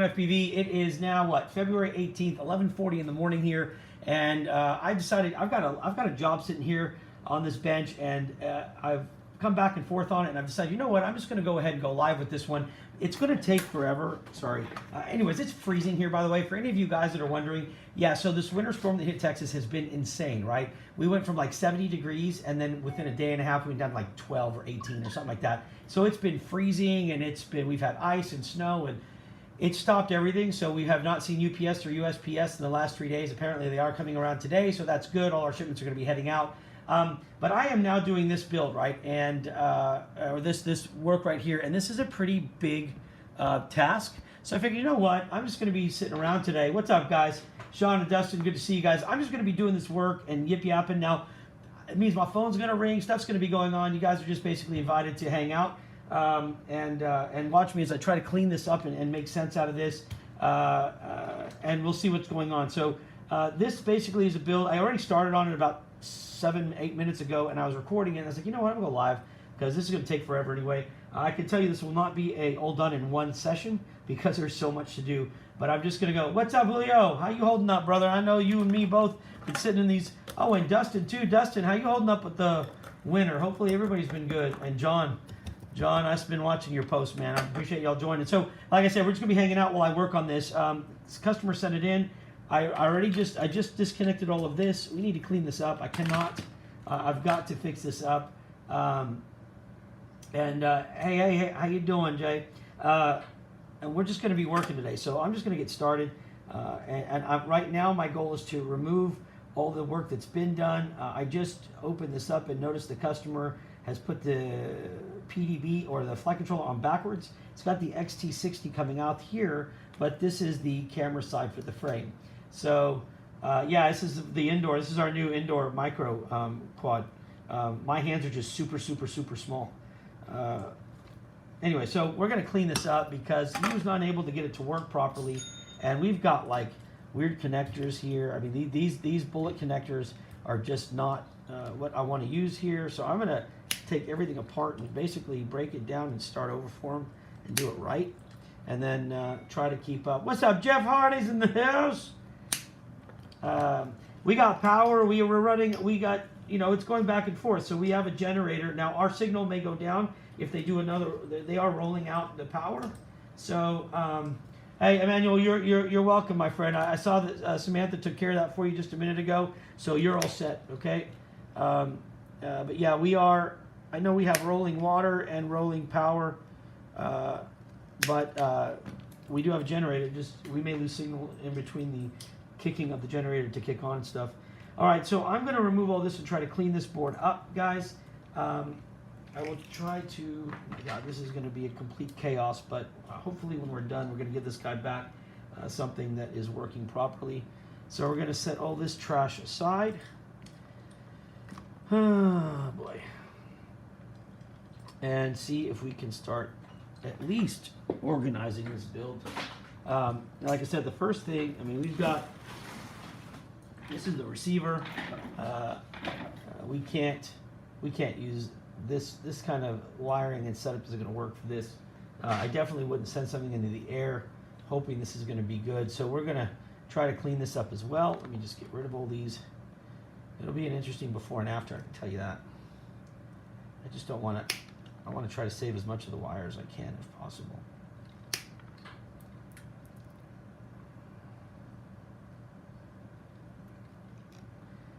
FPV. It is now what, February 18th, 11:40 in the morning here, and I decided I've got a job sitting here on this bench, and I've come back and forth on it, and I've decided, you know what, I'm just going to go ahead and go live with this one. It's going to take forever. Sorry. Anyways, it's freezing here, by the way. For any of you guys that are wondering, yeah, so this winter storm that hit Texas has been insane, right? We went from like 70 degrees, and then within a day and a half, we went down to like 12 or 18 or something like that. So it's been freezing, and we've had ice and snow, and it stopped everything. So we have not seen UPS or USPS in the last 3 days. Apparently they are coming around today, so that's good. All our shipments are going to be heading out. But I am now doing this build, right, and or this work right here, and this is a pretty big task. So I figured, you know what, I'm just going to be sitting around today. What's up, guys? Sean and Dustin, good to see you guys. I'm just going to be doing this work and yip-yapping. Now, it means my phone's going to ring, stuff's going to be going on. You guys are just basically invited to hang out and watch me as I try to clean this up and make sense out of this, and we'll see what's going on. So this basically is a build. I already started on it about 7-8 minutes ago, and I was recording it, and I was like, you know what, I'm going to go live, because this is going to take forever anyway. I can tell you this will not be all done in one session, because there's so much to do. But I'm just going to go, what's up, Julio? How you holding up, brother? I know you and me both been sitting in these. Oh, and Dustin, too. Dustin, how you holding up with the winter? Hopefully everybody's been good. And John, I've been watching your posts, man. I appreciate y'all joining. So, like I said, we're just going to be hanging out while I work on this. This customer sent it in. I just disconnected all of this. We need to clean this up. I cannot. I've got to fix this up. Hey, how you doing, Jay? And we're just going to be working today, so I'm just going to get started. Right now, my goal is to remove all the work that's been done. I just opened this up and noticed the customer has put the PDB or the flight controller on backwards. It's got the XT60 coming out here, but this is the camera side for the frame. So yeah, this is the indoor. This is our new indoor micro quad. My hands are just super small. Anyway, so we're going to clean this up because he was not able to get it to work properly, and we've got like weird connectors here. I mean, these bullet connectors are just not what I want to use here. So I'm going to take everything apart and basically break it down and start over for him and do it right, and then try to keep up. What's up, Jeff Hardy's in the house? We got power. We're running. We got, you know, it's going back and forth. So we have a generator. Now our signal may go down if they do another. They are rolling out the power. So hey, Emmanuel, you're welcome, my friend. I saw that Samantha took care of that for you just a minute ago. So you're all set, okay? But yeah, we are. I know we have rolling water and rolling power, but we do have a generator. Just we may lose signal in between the kicking of the generator to kick on and stuff. All right, so I'm going to remove all this and try to clean this board up, guys. I will try to. Oh my God, this is going to be a complete chaos, but hopefully when we're done, we're going to give this guy back something that is working properly. So we're going to set all this trash aside. Oh boy. And see if we can start at least organizing this build. Like I said, the first thing, I mean, we've got, this is the receiver. We can't use this kind of wiring and setup isn't going to work for this. I definitely wouldn't send something into the air hoping this is going to be good. So we're going to try to clean this up as well. Let me just get rid of all these. It'll be an interesting before and after, I can tell you that. I just don't want to, I want to try to save as much of the wire as I can if possible.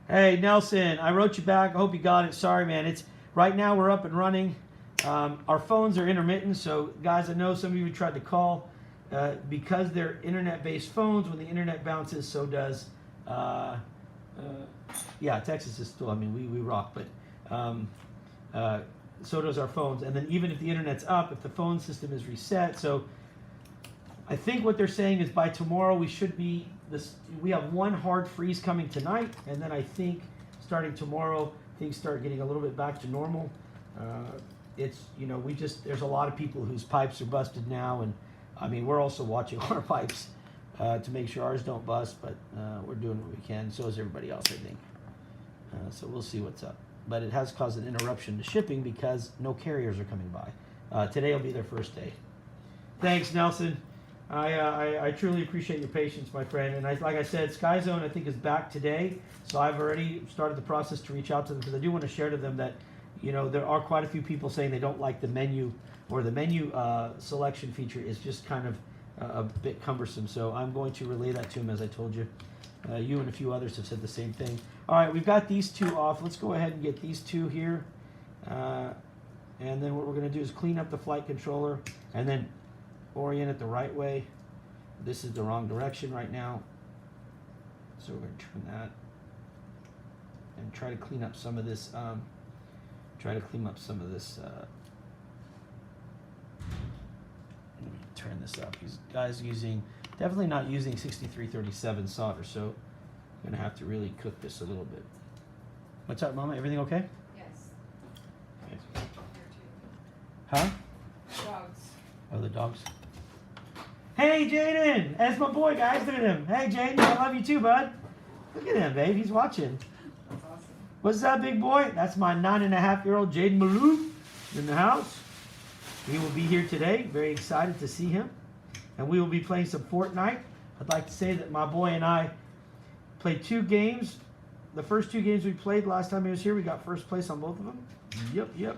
Hey, Nelson, I wrote you back. I hope you got it. Sorry, man. It's right now we're up and running. Our phones are intermittent, so guys, I know some of you tried to call because they're internet-based phones. When the internet bounces, so does. Yeah, Texas is still. I mean, we rock, but so does our phones. And then even if the internet's up, if the phone system is reset, so I think what they're saying is by tomorrow we should be. We have one hard freeze coming tonight, and then I think starting tomorrow things start getting a little bit back to normal. It's, you know, there's a lot of people whose pipes are busted now, and I mean we're also watching our pipes to make sure ours don't bust, but we're doing what we can. So is everybody else, I think. So we'll see what's up. But it has caused an interruption to shipping because no carriers are coming by. Today will be their first day. Thanks, Nelson. I truly appreciate your patience, my friend. And like I said, Sky Zone I think is back today, so I've already started the process to reach out to them because I do want to share to them that, you know, there are quite a few people saying they don't like the menu, or the menu selection feature is just kind of a bit cumbersome. So I'm going to relay that to them, as I told you. You and a few others have said the same thing. All right, we've got these two off. Let's go ahead and get these two here. And then what we're going to do is clean up the flight controller and then orient it the right way. This is the wrong direction right now. So we're going to turn that and try to clean up some of this. Let me turn this up. These guys definitely not using 6337 solder, so I'm going to have to really cook this a little bit. What's up, Mama? Everything okay? Yes. Okay. Huh? Dogs. Oh, the dogs. Hey, Jaden! That's my boy, guys. Look at him. Hey, Jaden, I love you too, bud. Look at him, babe. He's watching. That's awesome. What's up, big boy? That's my 9.5-year-old Jaden Maloof in the house. He will be here today. Very excited to see him. And we will be playing some Fortnite. I'd like to say that my boy and I played 2 games. The first 2 games we played last time he was here, we got first place on both of them. Yep.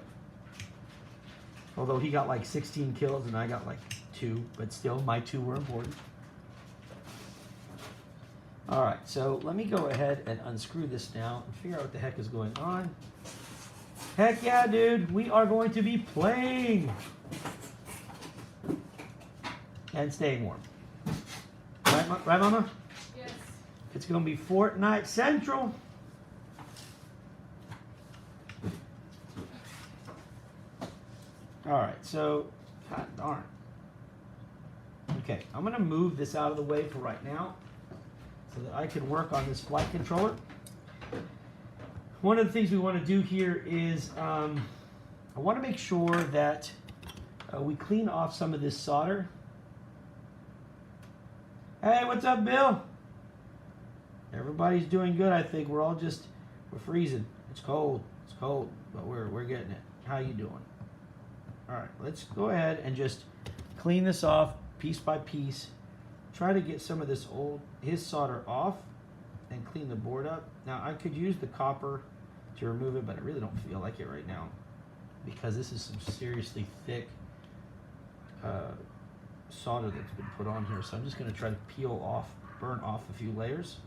Although he got like 16 kills and I got like 2, but still my 2 were important. All right, so let me go ahead and unscrew this now and figure out what the heck is going on. Heck yeah, dude, we are going to be playing and staying warm. Right, Mama? Yes. It's going to be Fortnite Central. All right, so, god darn. Okay, I'm going to move this out of the way for right now so that I can work on this flight controller. One of the things we want to do here is I want to make sure that we clean off some of this solder. Hey, what's up, Bill? Everybody's doing good, I think. We're freezing. It's cold, but we're getting it. How you doing? All right, let's go ahead and just clean this off piece by piece. Try to get some of his solder off and clean the board up. Now, I could use the copper to remove it, but I really don't feel like it right now because this is some seriously thick solder that's been put on here. So I'm just going to try to burn off a few layers.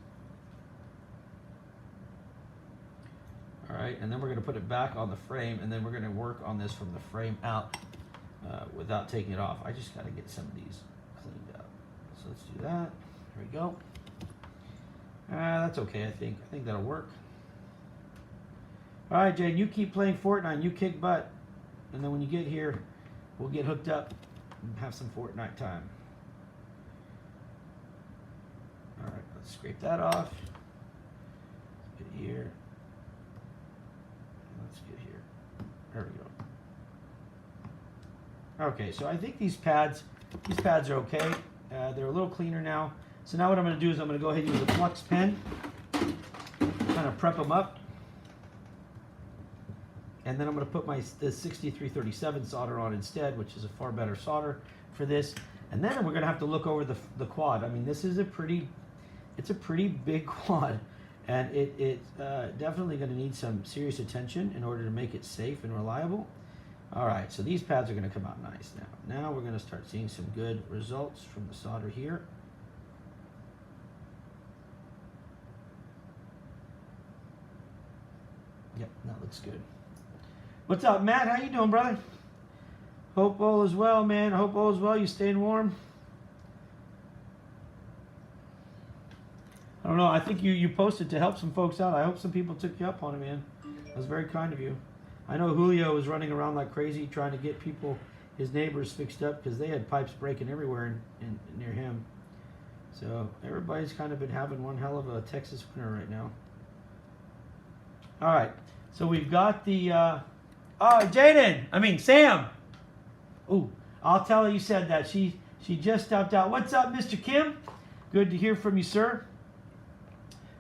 All right, and then we're going to put it back on the frame, and then we're going to work on this from the frame out without taking it off. I just got to get some of these cleaned up. So let's do that. There we go. That's okay, I think. I think that'll work. All right, Jane, you keep playing Fortnite. You kick butt. And then when you get here, we'll get hooked up and have some Fortnite time. All right, let's scrape that off. Let's get here. Let's get here. There we go. Okay, so I think these pads are okay. They're a little cleaner now. So now what I'm going to do is I'm going to go ahead and use a Flux Pen, kind of prep them up. And then I'm going to put the 6337 solder on instead, which is a far better solder for this. And then we're going to have to look over the quad. I mean, this is it's a pretty big quad. And it's definitely going to need some serious attention in order to make it safe and reliable. All right, so these pads are going to come out nice now. Now we're going to start seeing some good results from the solder here. Yep, that looks good. What's up, Matt? How you doing, brother? Hope all is well, man. I hope all is well. You staying warm? I don't know. I think you posted to help some folks out. I hope some people took you up on it, man. That was very kind of you. I know Julio was running around like crazy trying to get his neighbors fixed up because they had pipes breaking everywhere near him. So everybody's kind of been having one hell of a Texas winter right now. All right. So we've got the... Sam. Ooh, I'll tell her you said that. She just stepped out. What's up, Mr. Kim? Good to hear from you, sir.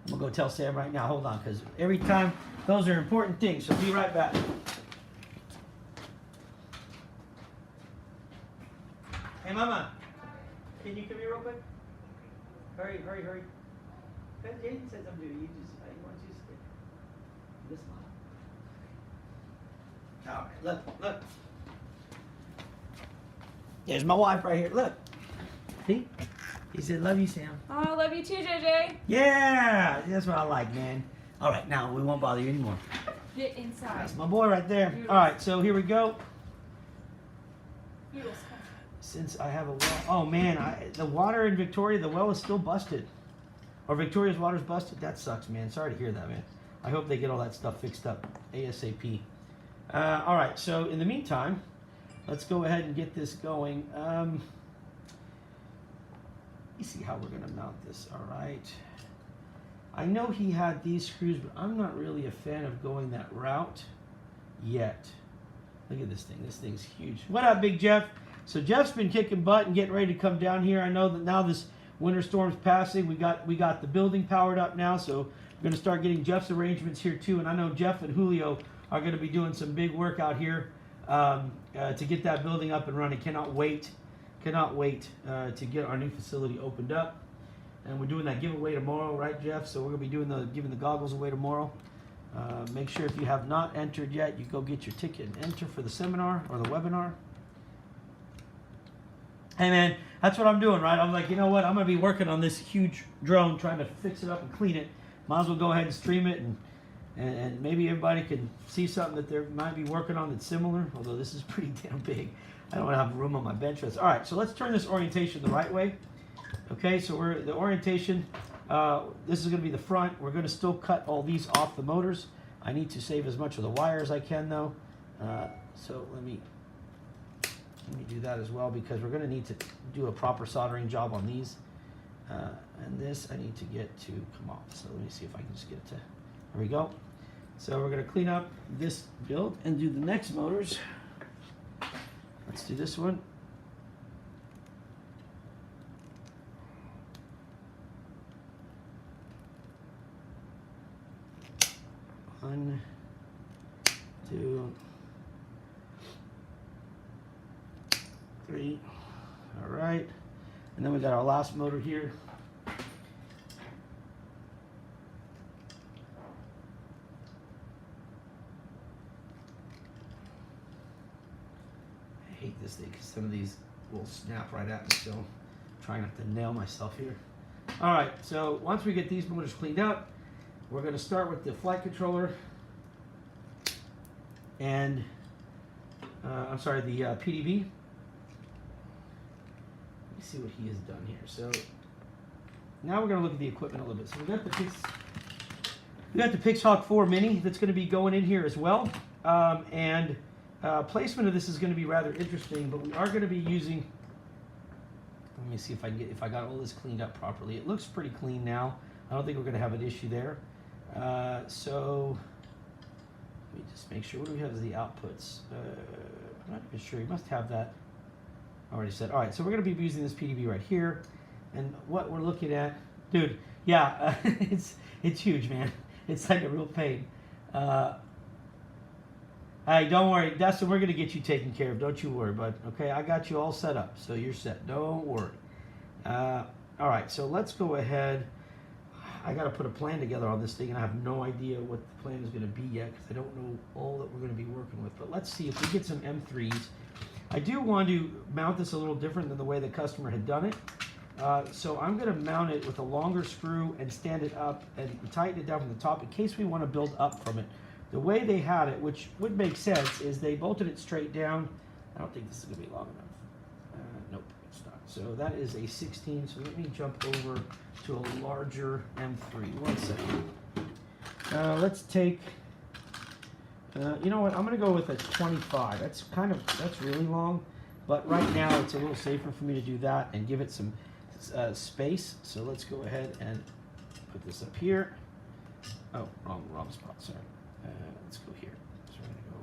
I'm going to go tell Sam right now. Hold on, because every time, those are important things. So be right back. Hey, Mama. Can you come here real quick? Hurry, hurry, hurry. Jaden said something to you. You want you to stick this one. All right, look. There's my wife right here. Look. See? He said, love you, Sam. Oh, I love you too, JJ. Yeah, that's what I like, man. All right, now we won't bother you anymore. Get inside. That's my boy right there. Beautiful. All right, so here we go. Beautiful. Since I have a well, oh man, the water in Victoria, the well is still busted. Or Victoria's water's busted. That sucks, man. Sorry to hear that, man. I hope they get all that stuff fixed up ASAP. All right, so in the meantime, let's go ahead and get this going. Let me see how we're gonna mount this. All right. I know he had these screws, but I'm not really a fan of going that route yet. Look at this thing. This thing's huge. What up, Big Jeff? So Jeff's been kicking butt and getting ready to come down here. I know that now this winter storm's passing. We got the building powered up now, so we're going to start getting Jeff's arrangements here too. And I know Jeff and Julio are going to be doing some big work out here to get that building up and running. Cannot wait to get our new facility opened up. And we're doing that giveaway tomorrow, right, Jeff? So we're going to be doing giving the goggles away tomorrow. Make sure if you have not entered yet, you go get your ticket and enter for the seminar or the webinar. Hey man, that's what I'm doing, right? I'm like, you know what? I'm going to be working on this huge drone, trying to fix it up and clean it. Might as well go ahead and stream it, and maybe everybody can see something that they might be working on that's similar, although this is pretty damn big. I don't have room on my bench press. All right, so let's turn this orientation the right way. Okay, so the orientation, this is going to be the front. We're going to still cut all these off the motors. I need to save as much of the wire as I can, though. So let me do that as well, because we're going to need to do a proper soldering job on these. And this I need to get to come off. So let me see if I can just get it to, there we go. So we're going to clean up this build and do the next motors. Let's do this one. One, two, three. All right. And then we got our last motor here. I hate this thing because some of these will snap right at me, so I'm trying not to nail myself here. All right, so once we get these motors cleaned up, we're going to start with the flight controller and the PDB. Let me see what he has done here. So now we're going to look at the equipment a little bit. So we got the Pixhawk 4 Mini that's going to be going in here as well, placement of this is going to be rather interesting. But we are going to be using. Let me see if I got all this cleaned up properly. It looks pretty clean now. I don't think we're going to have an issue there. So let me just make sure. What do we have as the outputs? I'm not even sure. You must have that. I already said. All right, so we're going to be using this PDB right here, and what we're looking at, dude. Yeah, it's huge, man. It's like a real pain. Hey, don't worry, Dustin. We're going to get you taken care of. Don't you worry, bud. Okay, I got you all set up, so you're set. Don't worry. All right, so let's go ahead. I got to put a plan together on this thing, and I have no idea what the plan is going to be yet because I don't know all that we're going to be working with. But let's see if we get some M3s. I do want to mount this a little different than the way the customer had done it. So I'm going to mount it with a longer screw and stand it up and tighten it down from the top in case we want to build up from it. The way they had it, which would make sense, is they bolted it straight down. I don't think this is going to be long enough. Nope, it's not. So that is a 16. So let me jump over to a larger M3. 1 second. Let's take, you know what, I'm going to go with a 25. That's really long, but right now it's a little safer for me to do that and give it some space. So let's go ahead and put this up here. Oh, wrong spot, sorry. Let's go here. So we're going to go.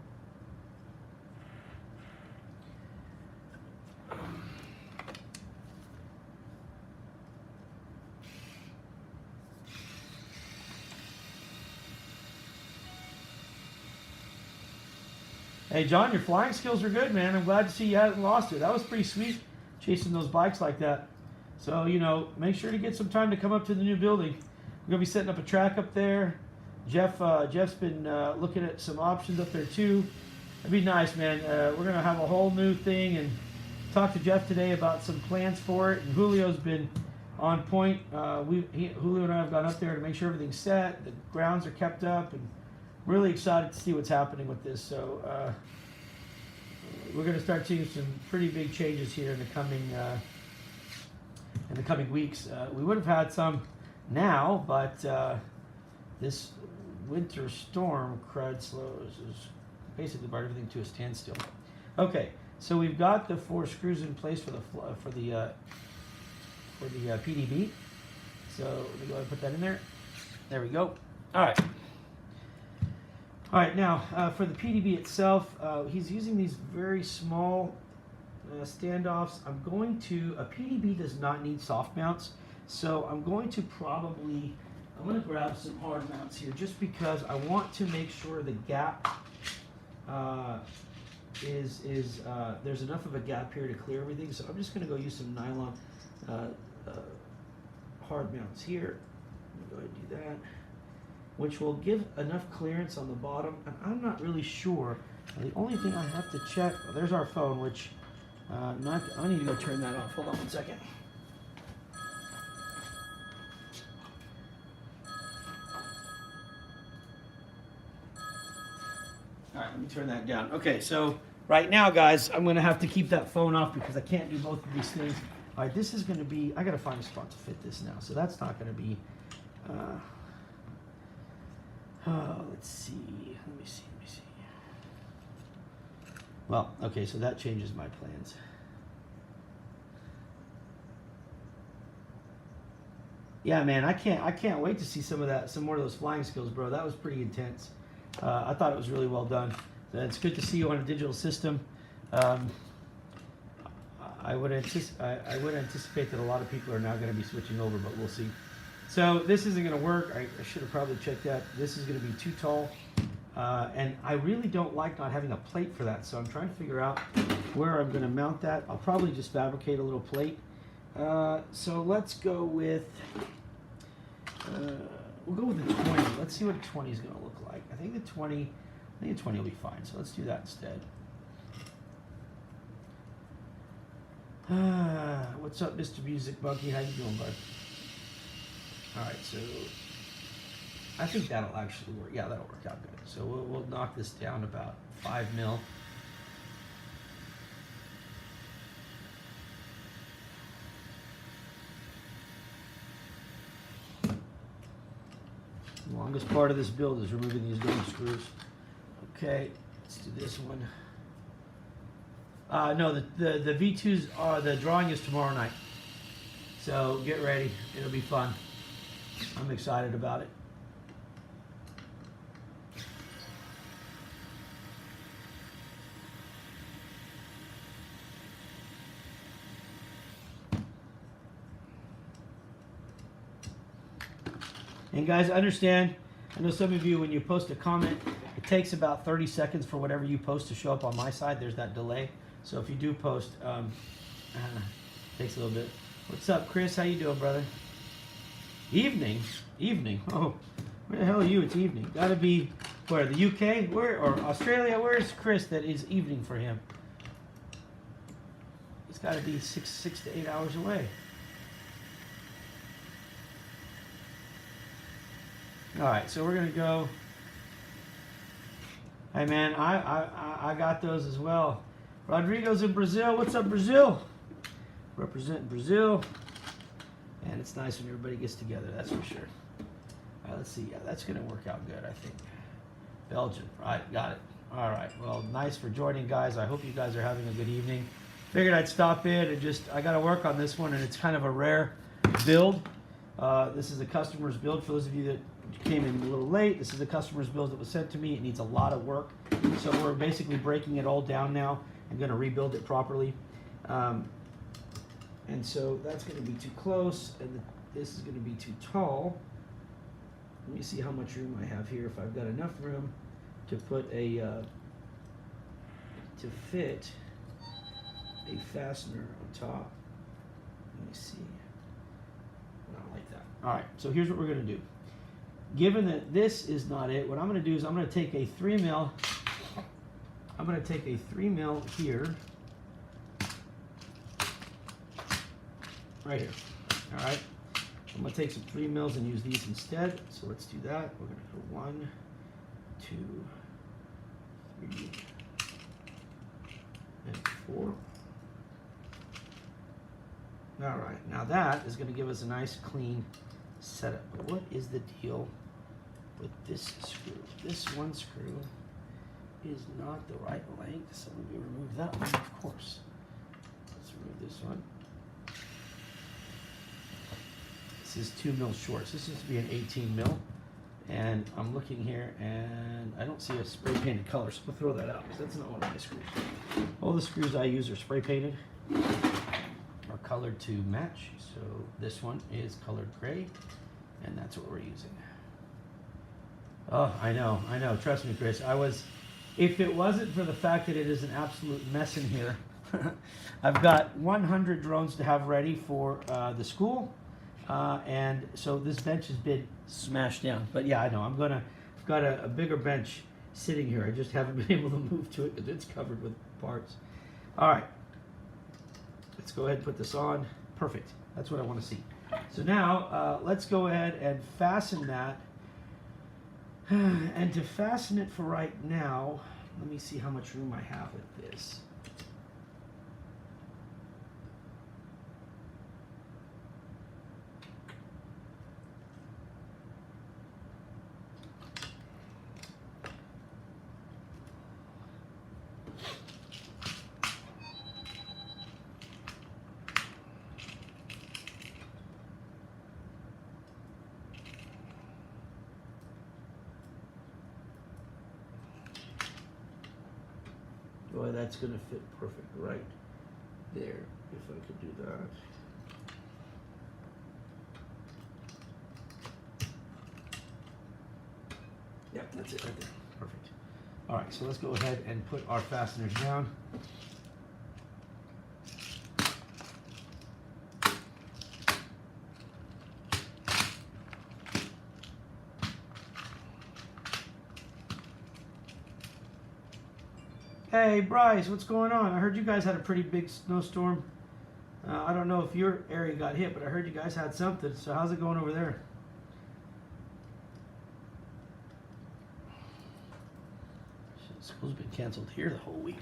Hey, John, your flying skills are good, man. I'm glad to see you haven't lost it. That was pretty sweet, chasing those bikes like that. So, you know, make sure to get some time to come up to the new building. We're going to be setting up a track up there. Jeff's been looking at some options up there too. It'd be nice, man. We're going to have a whole new thing, and talked to Jeff today about some plans for it. And Julio's been on point. Julio and I have gone up there to make sure everything's set, the grounds are kept up, and really excited to see what's happening with this. So we're going to start seeing some pretty big changes here in the coming weeks. We would have had some now, but this winter storm crud slows is basically brought everything to a standstill. Okay, so we've got the 4 screws in place for the PDB. So let me go ahead and put that in there. There we go. All right. All right, now for the PDB itself, he's using these very small standoffs. A PDB does not need soft mounts, so I'm going to grab some hard mounts here just because I want to make sure the gap there's enough of a gap here to clear everything. So I'm just going to go use some nylon hard mounts here. Let me go ahead and do that, which will give enough clearance on the bottom. And I'm not really sure. The only thing I have to check, there's our phone, which I need to go turn that off. Hold on one second. All right, let me turn that down. Okay, so right now, guys, I'm going to have to keep that phone off because I can't do both of these things. All right, this is going to be, I got to find a spot to fit this now. So that's not going to be, let's see. Let me see. Well, okay, so that changes my plans. Yeah, man, I can't wait to see some more of those flying skills, bro. That was pretty intense. I thought it was really well done. It's good to see you on a digital system. I would anticipate that a lot of people are now going to be switching over, but we'll see. So this isn't going to work. I should have probably checked that. This is going to be too tall, and I really don't like not having a plate for that. So I'm trying to figure out where I'm going to mount that. I'll probably just fabricate a little plate. So let's go with. We'll go with the 20. Let's see what a 20 is going to look like. I think the 20 will be fine. So let's do that instead. What's up, Mr. Music Monkey? How you doing, bud? All right, so I think that'll actually work. Yeah, that'll work out good. So we'll knock this down about 5 mil. The longest part of this build is removing these dome screws. Okay, let's do this one. No, the V2s the drawing is tomorrow night. So get ready. It'll be fun. I'm excited about it. And guys, understand, I know some of you, when you post a comment, it takes about 30 seconds for whatever you post to show up on my side. There's that delay. So if you do post, takes a little bit. What's up, Chris? How you doing, brother? Evening? Oh, where the hell are you? It's evening. Gotta be, where, the UK? Or Australia? Where's Chris that is evening for him? It's gotta be six to 8 hours away. All right, so we're gonna go. Hey man, I got those as well. Rodrigo's in Brazil. What's up, Brazil? Representing Brazil. And it's nice when everybody gets together, that's for sure. All right, let's see. Yeah, that's gonna work out good, I think. Belgium, right? Got it. All right. Well, nice for joining, guys. I hope you guys are having a good evening. Figured I'd stop in and I got to work on this one, and it's kind of a rare build. This is a customer's build. For those of you that came in a little late, this is a customer's build that was sent to me. It needs a lot of work, so we're basically breaking it all down now and going to rebuild it properly. And so that's going to be too close, and this is going to be too tall. Let me see how much room I have here. If I've got enough room to put to fit a fastener on top. Let me see. All right, so here's what we're gonna do. Given that this is not it, what I'm gonna do is I'm gonna take a 3 mil. I'm gonna take a 3 mil here, right here. All right, I'm gonna take some 3 mils and use these instead. So let's do that. We're gonna go 1, 2, 3, and 4. All right, now that is gonna give us a nice clean setup. But what is the deal with this screw? This one screw is not the right length, so let me remove that one, of course. Let's remove this one. This is 2 mil short, so this used to be an 18 mil. And I'm looking here and I don't see a spray painted color, so we'll throw that out because that's not one of my screws. All the screws I use are spray painted, are colored to match. So this one is colored gray, and that's what we're using. Oh, I know, trust me, Chris. If it wasn't for the fact that it is an absolute mess in here, I've got 100 drones to have ready for the school. And so this bench has been smashed down. But yeah, I know, I've got a bigger bench sitting here. I just haven't been able to move to it because it's covered with parts. All right, let's go ahead and put this on. Perfect, that's what I want to see. So now, let's go ahead and fasten that. And to fasten it for right now, let me see how much room I have with this. Boy, that's going to fit perfect right there, if I could do that. Yep, that's it right there. Perfect. All right, so let's go ahead and put our fasteners down. Hey, Bryce, what's going on? I heard you guys had a pretty big snowstorm. I don't know if your area got hit, but I heard you guys had something. So how's it going over there? School's been canceled here the whole week.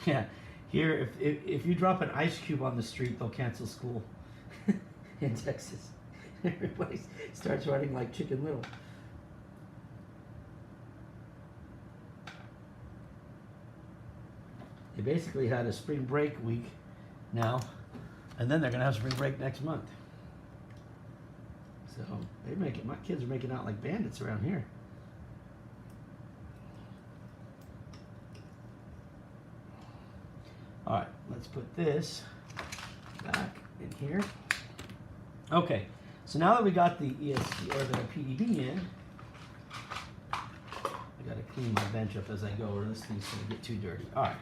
Yeah, here, if you drop an ice cube on the street, they'll cancel school in Texas. Everybody starts running like Chicken Little. They basically had a spring break week now, and then they're gonna have spring break next month. So my kids are making out like bandits around here. All right, let's put this back in here. Okay, so now that we got the ESC or the PDB in, I gotta clean my bench up as I go, or this thing's gonna get too dirty. All right,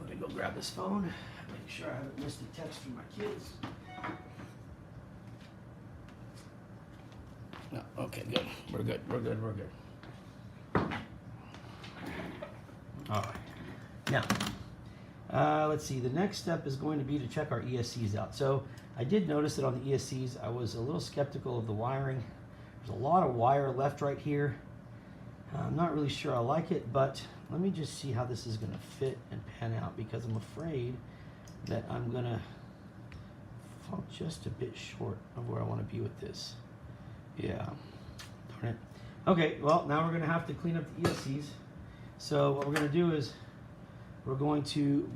let me go grab this phone, make sure I haven't missed a text from my kids. No, okay, good. We're good. All right. Now, let's see, the next step is going to be to check our ESCs out. So I did notice that on the ESCs, I was a little skeptical of the wiring. There's a lot of wire left right here. I'm not really sure I like it, but let me just see how this is going to fit and pan out, because I'm afraid that I'm going to fall just a bit short of where I want to be with this. Yeah, darn it. Okay, well, now we're going to have to clean up the ESCs. So what we're going to do is we're going to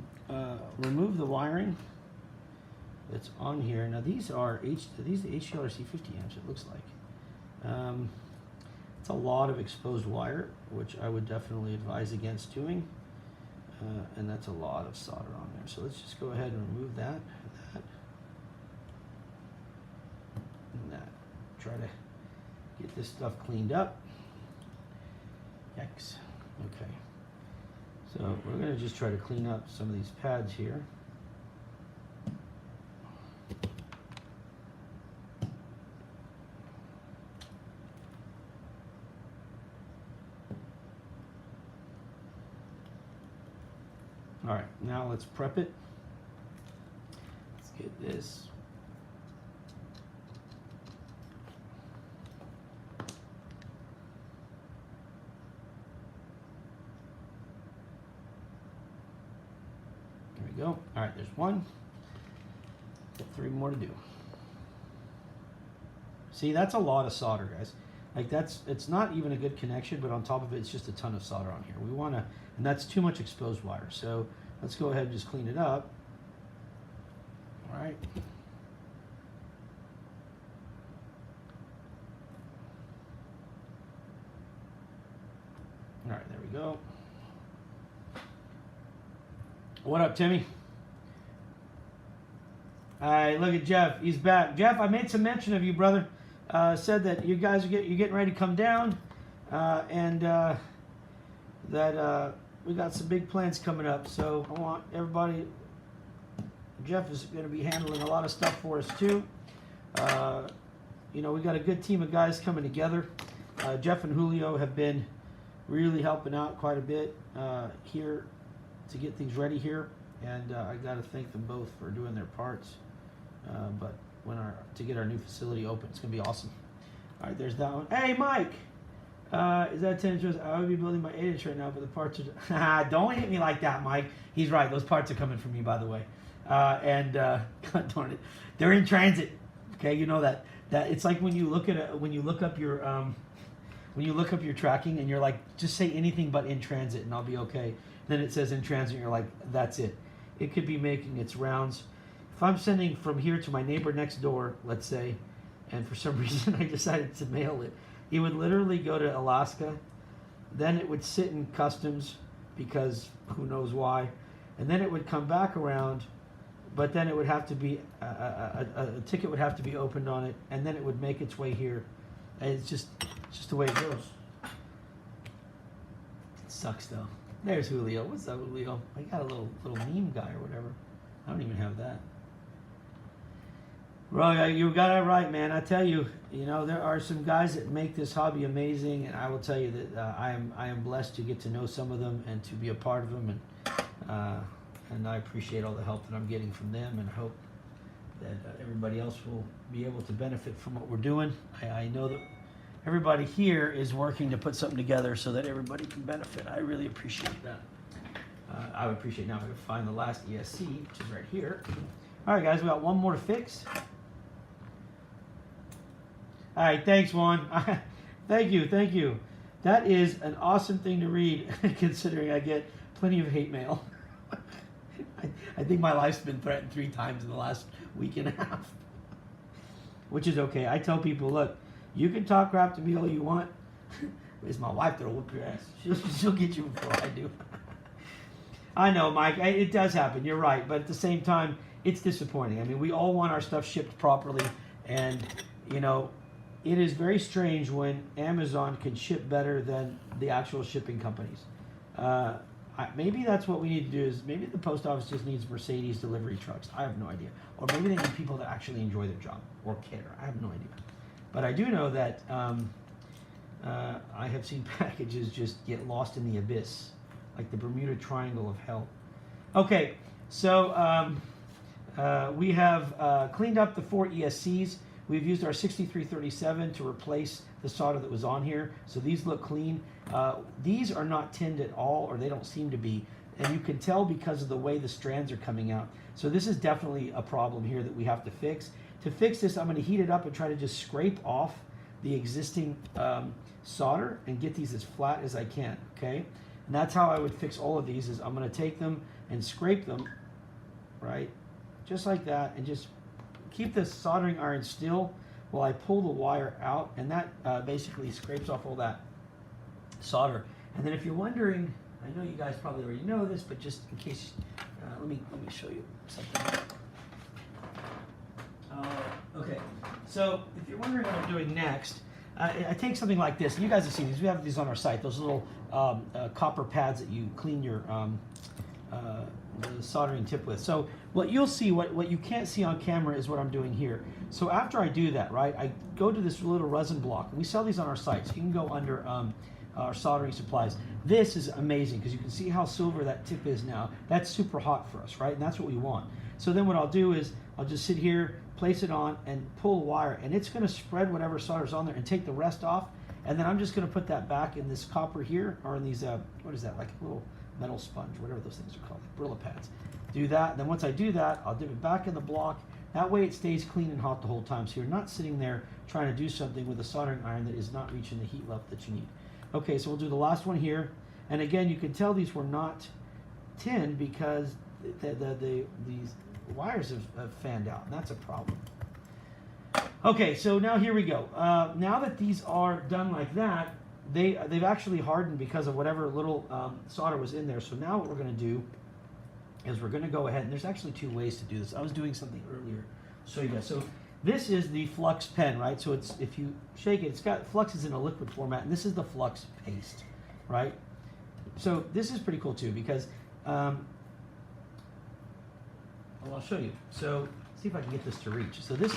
remove the wiring that's on here. Now these are HGLRC 50 amps, it looks like. It's a lot of exposed wire, which I would definitely advise against doing. And that's a lot of solder on there. So let's just go ahead and remove that, and that. try to get this stuff cleaned up. Yikes. Okay. So we're going to just try to clean up some of these pads here. All right, now let's prep it. Let's get this. There we go. All right, there's one. Got 3 more to do. See, that's a lot of solder, guys. Like it's not even a good connection, but on top of it, it's just a ton of solder on here. We want to, and that's too much exposed wire. So let's go ahead and just clean it up. All right. All right, there we go. What up, Timmy? All right, look at Jeff. He's back. Jeff, I made some mention of you, brother. Said that you guys are you're getting ready to come down, and that we got some big plans coming up. So I want everybody. Jeff is going to be handling a lot of stuff for us too. You know, we got a good team of guys coming together. Jeff and Julio have been really helping out quite a bit here to get things ready here, and I got to thank them both for doing their parts. But to get our new facility open, it's gonna be awesome. All right, there's that one. Hey, Mike, is that 10 inches? I would be building my 8-inch right now, but the parts are. Don't hit me like that, Mike. He's right. Those parts are coming from me, by the way. God darn it, they're in transit. Okay, you know that it's like when you look at when you look up your tracking and you're like, just say anything but in transit and I'll be okay. Then it says in transit, and you're like, that's it. It could be making its rounds. If I'm sending from here to my neighbor next door, let's say, and for some reason I decided to mail it, it would literally go to Alaska, then it would sit in customs because who knows why, and then it would come back around, but then it would have to be, a ticket would have to be opened on it, and then it would make its way here. And it's just the way it goes. It sucks though. There's Julio. What's up, Julio? I got a little meme guy or whatever. I don't even have that. Bro, you got it right, man. I tell you, you know, there are some guys that make this hobby amazing, and I will tell you that I am blessed to get to know some of them and to be a part of them, and I appreciate all the help that I'm getting from them, and I hope that everybody else will be able to benefit from what we're doing. I know that everybody here is working to put something together so that everybody can benefit. I really appreciate that. I would appreciate now if I could find the last ESC, which is right here. All right, guys, we got one more to fix. All right, thanks, Juan. Thank you. That is an awesome thing to read, considering I get plenty of hate mail. I think my life's been threatened 3 times in the last week and a half, which is okay. I tell people, look, you can talk crap to me all you want. It's my wife that'll whoop your ass. She'll get you before I do. I know, Mike. It does happen. You're right, but at the same time, it's disappointing. I mean, we all want our stuff shipped properly, and you know, it is very strange when Amazon can ship better than the actual shipping companies. Maybe that's what we need to do. Is maybe the post office just needs Mercedes delivery trucks. I have no idea. Or maybe they need people that actually enjoy their job or care. I have no idea. But I do know that I have seen packages just get lost in the abyss, like the Bermuda Triangle of hell. Okay, so we have cleaned up the 4 ESCs. We've used our 6337 to replace the solder that was on here. So these look clean. These are not tinned at all, or they don't seem to be. And you can tell because of the way the strands are coming out. So this is definitely a problem here that we have to fix. To fix this, I'm going to heat it up and try to just scrape off the existing solder and get these as flat as I can, okay? And that's how I would fix all of these, is I'm going to take them and scrape them, right? Just like that, and just keep the soldering iron still while I pull the wire out, and that basically scrapes off all that solder. And then if you're wondering, I know you guys probably already know this, but just in case, let me show you something. Okay, So if you're wondering what I'm doing next, I take something like this. You guys have seen these. We have these on our site. Those little copper pads that you clean your the soldering tip with. So what you'll see, what you can't see on camera is what I'm doing here. So after I do that, right, I go to this little resin block. We sell these on our site, so you can go under our soldering supplies. This is amazing because you can see how silver that tip is now. That's super hot for us, right? And that's what we want. So then what I'll do is I'll just sit here, place it on, and pull a wire, and it's going to spread whatever solder's on there and take the rest off. And then I'm just going to put that back in this copper here, or in these, what is that, like a little metal sponge, whatever those things are called, like Brillo pads. Do that, and then once I do that, I'll dip it back in the block. That way it stays clean and hot the whole time, so you're not sitting there trying to do something with a soldering iron that is not reaching the heat level that you need. Okay, so we'll do the last one here. And again, you can tell these were not tinned because these wires have fanned out, and that's a problem. Okay, so now here we go. Now that these are done like that, they've actually hardened because of whatever little solder was in there. So now what we're going to do is we're going to go ahead, and there's actually two ways to do this. I was doing something earlier. So you guys, so this is the Flux Pen, right? So it's, if you shake it, it's got flux is in a liquid format, and this is the Flux paste, right? So this is pretty cool too because, well, I'll show you. So see if I can get this to reach. So this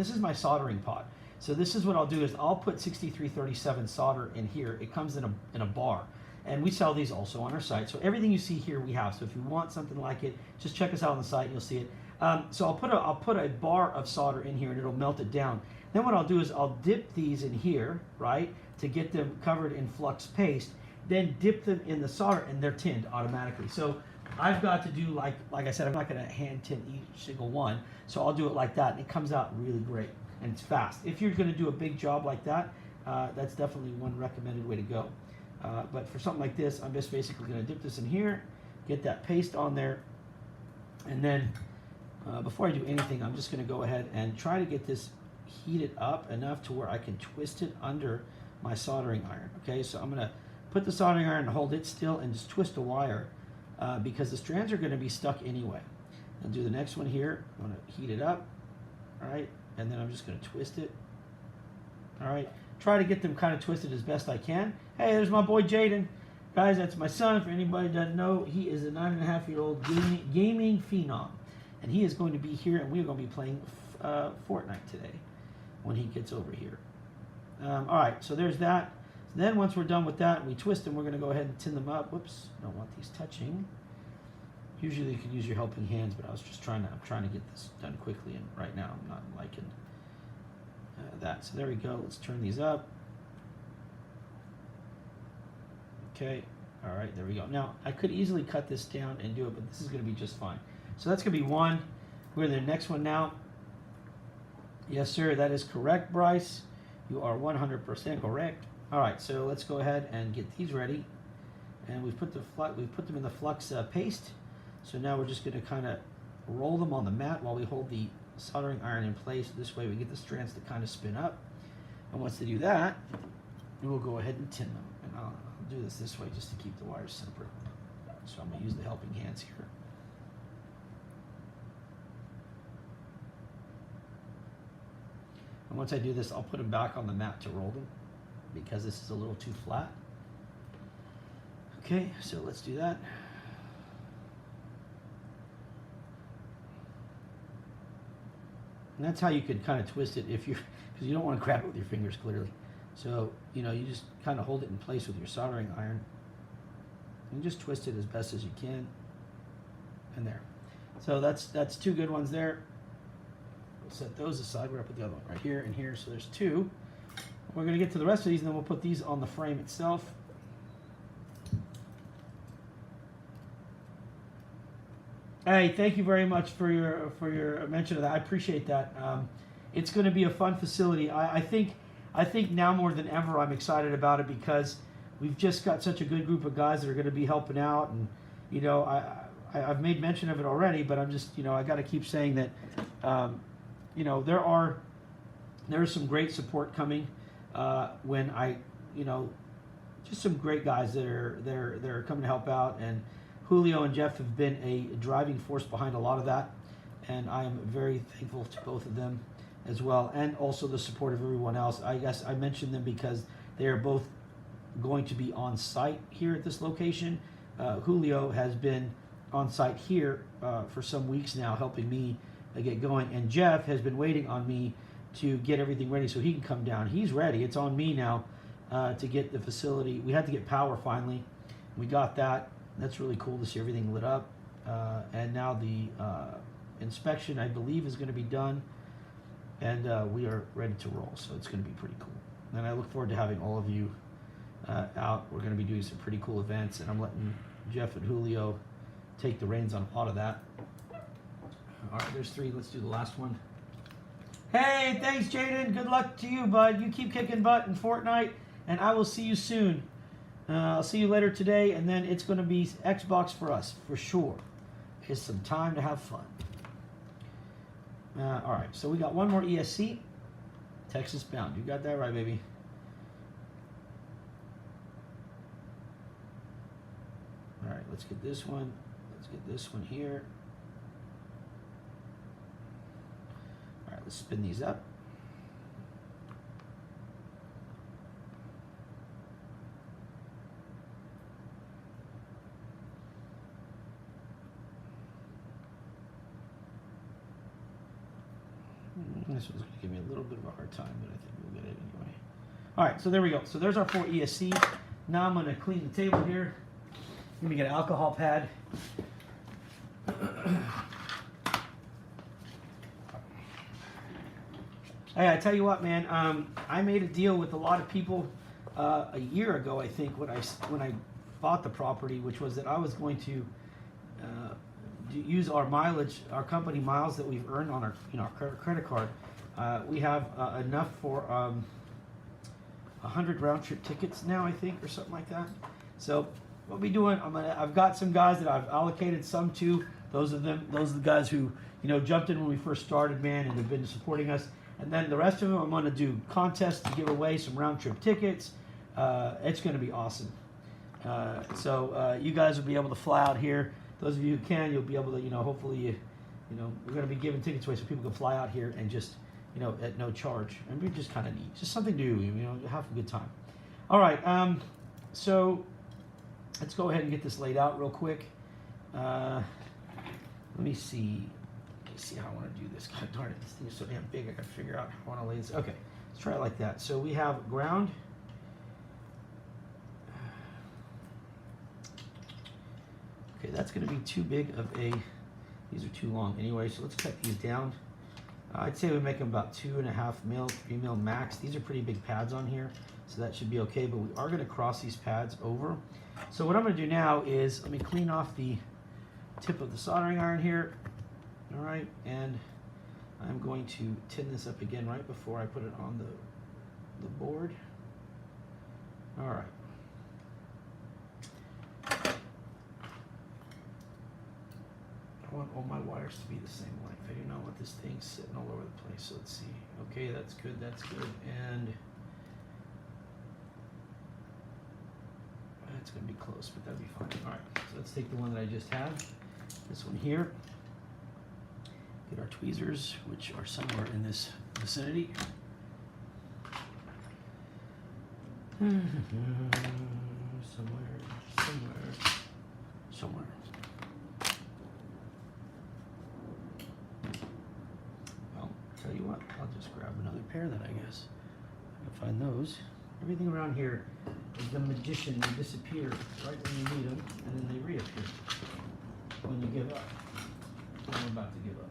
is my soldering pot. So this is what I'll do is I'll put 6337 solder in here. It comes in a bar, and we sell these also on our site. So everything you see here we have. So if you want something like it, just check us out on the site and you'll see it. So I'll put a bar of solder in here and it'll melt it down. Then what I'll do is I'll dip these in here, right, to get them covered in flux paste. Then dip them in the solder and they're tinned automatically. So I've got to do like I said, I'm not going to hand tin each single one. So I'll do it like that, and it comes out really great and it's fast. If you're going to do a big job like that, that's definitely one recommended way to go. But for something like this, I'm just basically going to dip this in here, get that paste on there, and then before I do anything, I'm just going to go ahead and try to get this heated up enough to where I can twist it under my soldering iron. Okay, so I'm going to put the soldering iron and hold it still and just twist the wire because the strands are going to be stuck anyway. I'll do the next one here. I'm going to heat it up, all right, and then I'm just going to twist it. All right, try to get them kind of twisted as best I can. Hey, there's my boy Jaden. Guys, that's my son. For anybody who doesn't know, he is a 9.5-year-old gaming phenom. And he is going to be here, and we're going to be playing Fortnite today when he gets over here. All right, so there's that. Then once we're done with that and we twist them, we're going to go ahead and tin them up. Whoops, don't want these touching. Usually you can use your helping hands, but I'm trying to get this done quickly, and right now I'm not liking that. So there we go. Let's turn these up. Okay, all right, there we go. Now, I could easily cut this down and do it, but this is going to be just fine. So that's going to be one. We're in the next one now. Yes, sir, that is correct, Bryce. You are 100% correct. All right, so let's go ahead and get these ready. And we've put them in the flux paste. So now we're just going to kind of roll them on the mat while we hold the soldering iron in place. This way we get the strands to kind of spin up. And once they do that, we will go ahead and tin them. And I'll do this way just to keep the wires separate. So I'm going to use the helping hands here. And once I do this, I'll put them back on the mat to roll them because this is a little too flat. Okay, so let's do that. And that's how you could kind of twist it if you're, because you don't want to grab it with your fingers clearly. So, you know, you just kind of hold it in place with your soldering iron and just twist it as best as you can. And there. So that's two good ones there. We'll set those aside. We're going to put the other one right here and here. So there's two. We're going to get to the rest of these, and then we'll put these on the frame itself. Hey, thank you very much for your mention of that. I appreciate that. It's going to be a fun facility. I think now more than ever I'm excited about it because we've just got such a good group of guys that are going to be helping out, and you know I've made mention of it already, but I'm just, you know, I got to keep saying that you know there is some great support coming when I, you know, just some great guys that are coming to help out, and Julio and Jeff have been a driving force behind a lot of that, and I am very thankful to both of them. as well, and also the support of everyone else. I guess I mentioned them because they are both going to be on site here at this location. Julio has been on site here for some weeks now, helping me get going, and Jeff has been waiting on me to get everything ready so he can come down. He's ready. It's on me now to get the facility. We had to get power finally. We got that. That's really cool to see everything lit up. And now the inspection, I believe, is going to be done, and we are ready to roll. So it's going to be pretty cool. And I look forward to having all of you out. We're going to be doing some pretty cool events, and I'm letting Jeff and Julio take the reins on a lot of that. All right, there's 3. Let's do the last one. Hey, thanks, Jaden. Good luck to you, bud. You keep kicking butt in Fortnite, and I will see you soon. I'll see you later today, and then it's going to be Xbox for us, for sure. It's some time to have fun. All right, so we got one more ESC. Texas bound. You got that right, baby. All right, let's get this one. Let's get this one here. All right, let's spin these up. This one's going to give me a little bit of a hard time, but I think we'll get it anyway. All right, so there we go. So there's our 4 ESC. Now I'm going to clean the table here. Let me get an alcohol pad. Hey, I tell you what, man. I made a deal with a lot of people a year ago, I think, when I bought the property, which was that I was going to use our mileage, our company miles that we've earned on our credit card. We have enough for 100 round trip tickets now, I think, or something like that. So what we doing? I've got some guys that I've allocated some to. Those are the guys who jumped in when we first started, man, and have been supporting us. And then the rest of them, I'm going to do contests to give away some round trip tickets. It's going to be awesome. So you guys will be able to fly out here. Those of you who can, you'll be able to, hopefully, we're going to be giving tickets away so people can fly out here and just, at no charge. And we just kind of neat. Just something to do, have a good time. All right. So let's go ahead and get this laid out real quick. Let me see. Let's see how I want to do this. God darn it, this thing is so damn big. I got to figure out how I want to lay this. Okay, let's try it like that. So we have ground. Okay, that's going to be too big of a, these are too long anyway, so let's cut these down. I'd say we make them about 2.5 mil, 3 mil max. These are pretty big pads on here, so that should be okay, but we are going to cross these pads over. So what I'm going to do now is, let me clean off the tip of the soldering iron here. All right, and I'm going to tin this up again right before I put it on the board. All right. I want all my wires to be the same length. I do not want this thing sitting all over the place. So let's see. Okay, that's good, and it's gonna be close, but that'll be fine. All right, so let's take the one that I just had, this one here. Get our tweezers, which are somewhere in this vicinity. Somewhere. Well, tell you what, I'll just grab another pair then, I guess. I can find those. Everything around here is the magician. They disappear right when you need them, and then they reappear when you give up. I'm about to give up.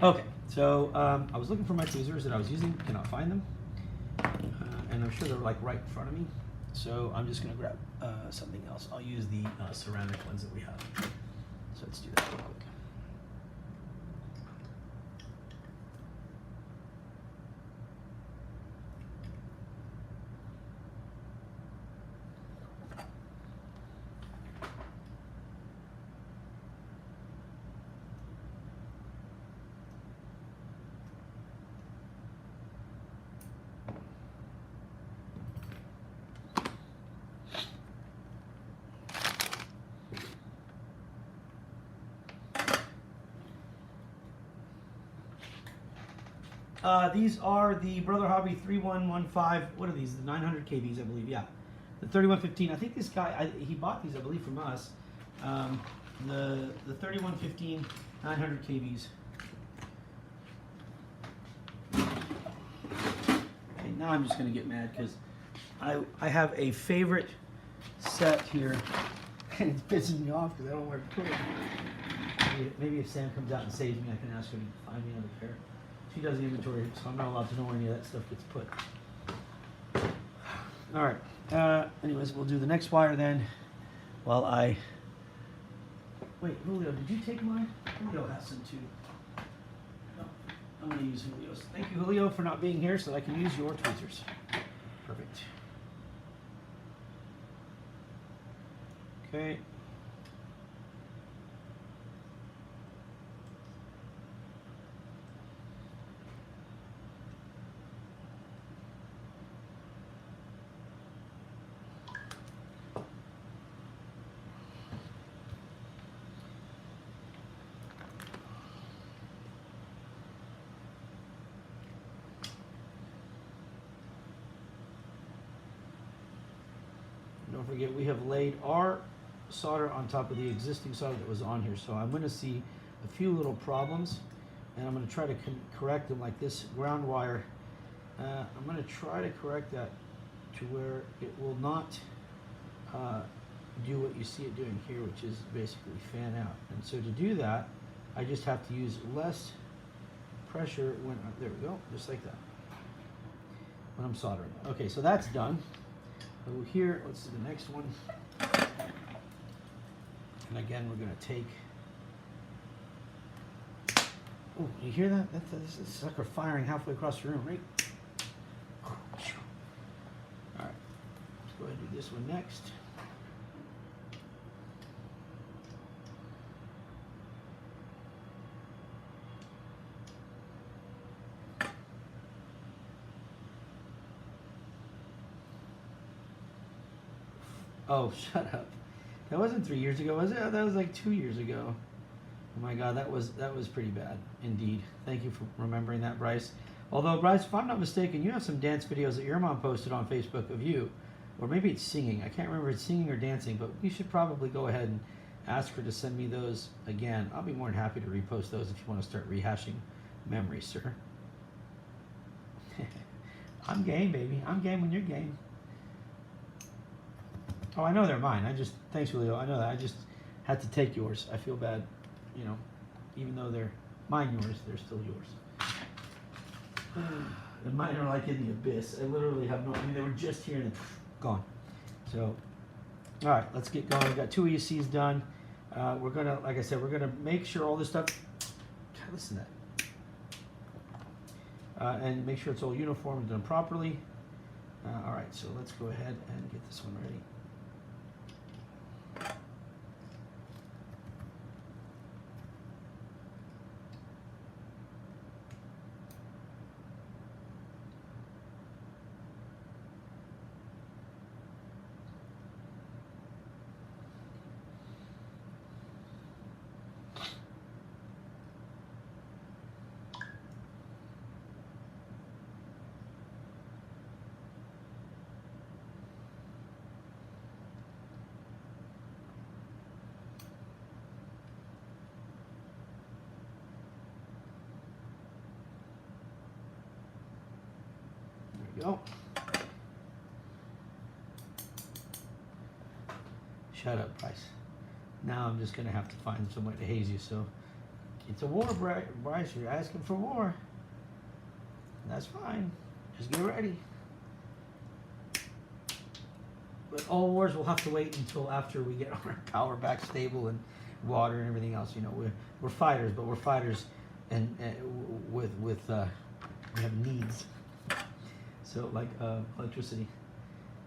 Okay, so I was looking for my tweezers that I was using, cannot find them, and I'm sure they're like right in front of me. So I'm just gonna grab something else. I'll use the ceramic ones that we have. So let's do that real quick. These are the Brother Hobby 3115. What are these? The 900 KBs, I believe. Yeah, the 3115. I think this guy he bought these, I believe, from us. The 3115 900 KBs. Okay, now I'm just gonna get mad because I have a favorite set here, and it's pissing me off because I don't know where to put it. Maybe if Sam comes out and saves me, I can ask her to find me another pair. She does the inventory, so I'm not allowed to know where any of that stuff gets put. All right. Anyways, we'll do the next wire then. While I wait, Julio, did you take mine? Julio has some too. No, I'm gonna use Julio's. Thank you, Julio, for not being here, so that I can use your tweezers. Perfect. Okay. Don't forget, we have laid our solder on top of the existing solder that was on here. So I'm going to see a few little problems, and I'm going to try to correct them, like this ground wire. I'm going to try to correct that to where it will not do what you see it doing here, which is basically fan out. And so to do that, I just have to use less pressure when, there we go, just like that, when I'm soldering. Okay, so that's done. Over here, let's do the next one. And again, we're going to take. Oh, you hear that? That's a sucker firing halfway across the room, right? All right, let's go ahead and do this one next. Oh, shut up. That wasn't 3 years ago, was it? That was like 2 years ago. Oh my God, that was pretty bad indeed. Thank you for remembering that, Bryce. Although, Bryce, if I'm not mistaken, you have some dance videos that your mom posted on Facebook of you. Or maybe it's singing. I can't remember if it's singing or dancing, but we should probably go ahead and ask her to send me those again. I'll be more than happy to repost those if you want to start rehashing memories, sir. I'm game, baby. I'm game when you're game. Oh, I know they're mine. Thanks, Julio. I know that. I just had to take yours. I feel bad, you know, even though they're yours, they're still yours. And mine are like in the abyss. I literally have no, I mean, they were just here and then gone. So, all right, let's get going. We've got 2 ESCs done. We're gonna, like I said, we're gonna make sure all this stuff, God, listen to that. And make sure it's all uniform and done properly. All right, so let's go ahead and get this one ready. Go. Shut up, Bryce. Now I'm just going to have to find some way to haze you. So it's a war, Bryce. You're asking for war. That's fine. Just get ready. But all wars will have to wait until after we get our power back stable and water and everything else. You know, we're fighters, but we're fighters and we have needs. So like electricity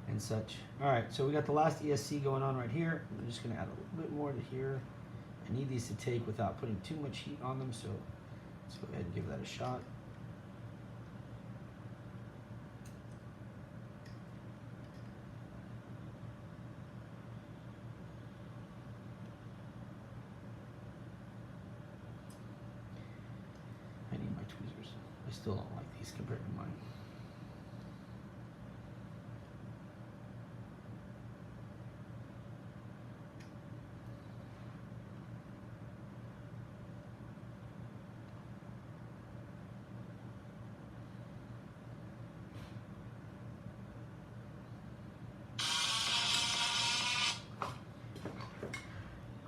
and such. All right, so we got the last ESC going on right here. I'm just gonna add a little bit more to here. I need these to take without putting too much heat on them, so let's go ahead and give that a shot. I need my tweezers. I still don't like these compared to mine.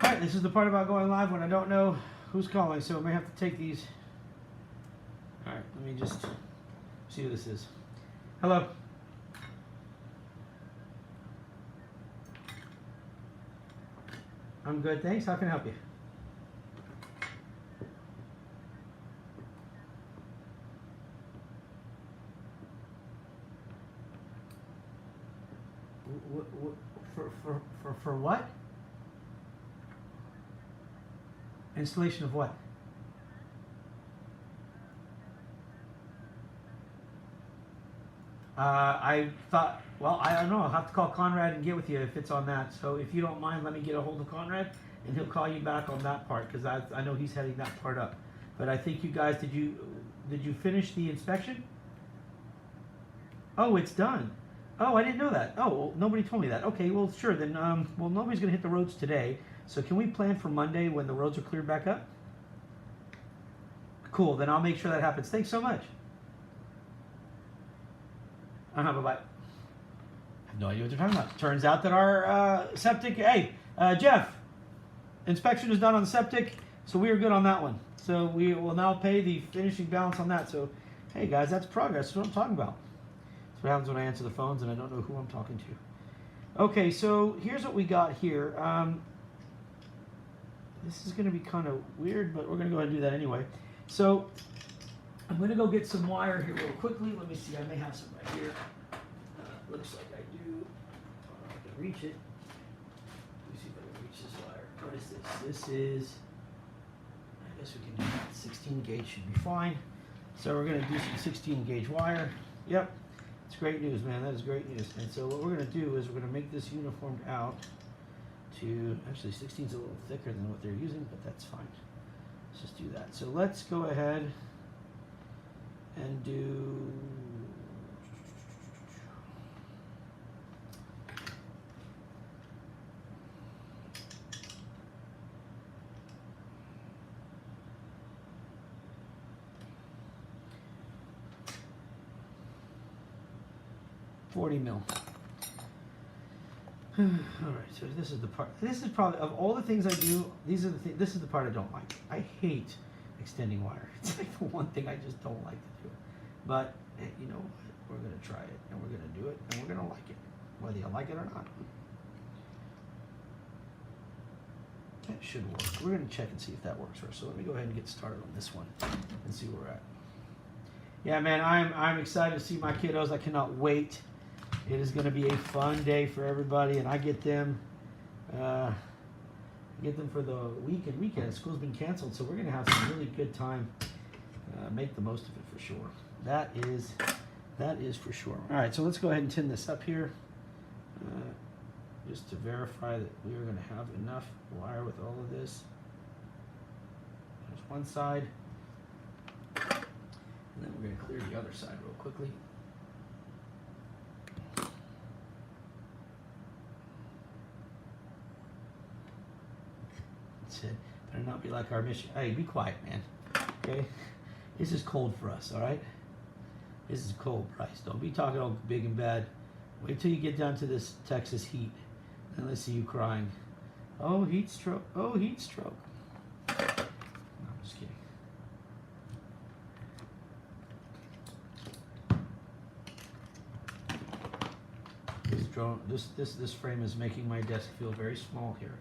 Alright, this is the part about going live when I don't know who's calling, so I may have to take these. Alright, let me just see who this is. Hello. I'm good, thanks. How can I help you? For what? Installation of what? I thought, well, I don't know. I'll have to call Conrad and get with you if it's on that. So if you don't mind, let me get a hold of Conrad and he'll call you back on that part because I know he's heading that part up. But I think you guys, did you finish the inspection? Oh, it's done. Oh, I didn't know that. Oh, well, nobody told me that. Okay, well, sure. Then, well, nobody's going to hit the roads today. So can we plan for Monday when the roads are cleared back up? Cool. Then I'll make sure that happens. Thanks so much. Bye-bye. I have no idea what they're talking about. Turns out that our septic... Hey, Jeff, inspection is done on the septic, so we are good on that one. So we will now pay the finishing balance on that. So, hey, guys, that's progress. That's what I'm talking about. That's what happens when I answer the phones and I don't know who I'm talking to. Okay, so here's what we got here. This is going to be kind of weird, but we're going to go ahead and do that anyway. So I'm going to go get some wire here real quickly. Let me see. I may have some right here. Looks like I do. I can reach it. Let me see if I can reach this wire. What is this? This is, I guess we can do that. 16 gauge should be fine. So we're going to do some 16 gauge wire. Yep. It's great news, man. That is great news. And so what we're going to do is we're going to make this uniformed out to, actually 16 is a little thicker than what they're using, but that's fine. Let's just do that. So let's go ahead and do, $40 mil. All right, so this is the part. This is probably, of all the things I do, these are the things. This is the part I don't like. I hate extending wire. It's like the one thing I just don't like to do. But hey, you know what? We're gonna try it, and we're gonna do it, and we're gonna like it, whether you like it or not. That should work. We're gonna check and see if that works first. So let me go ahead and get started on this one and see where we're at. Yeah, man, I'm excited to see my kiddos. I cannot wait. It is going to be a fun day for everybody, and I get them for the week and weekend. School's been canceled, so we're going to have some really good time. Make the most of it for sure. That is for sure. All right, so let's go ahead and tin this up here, just to verify that we are going to have enough wire with all of this. There's one side, and then we're going to clear the other side real quickly. It better not be like our mission. Hey, be quiet, man. Okay? This is cold for us, all right? This is cold, Bryce. Don't be talking all big and bad. Wait till you get down to this Texas heat. Then let's see you crying. Oh, heat stroke. Oh, heat stroke. No, I'm just kidding. This frame is making my desk feel very small here.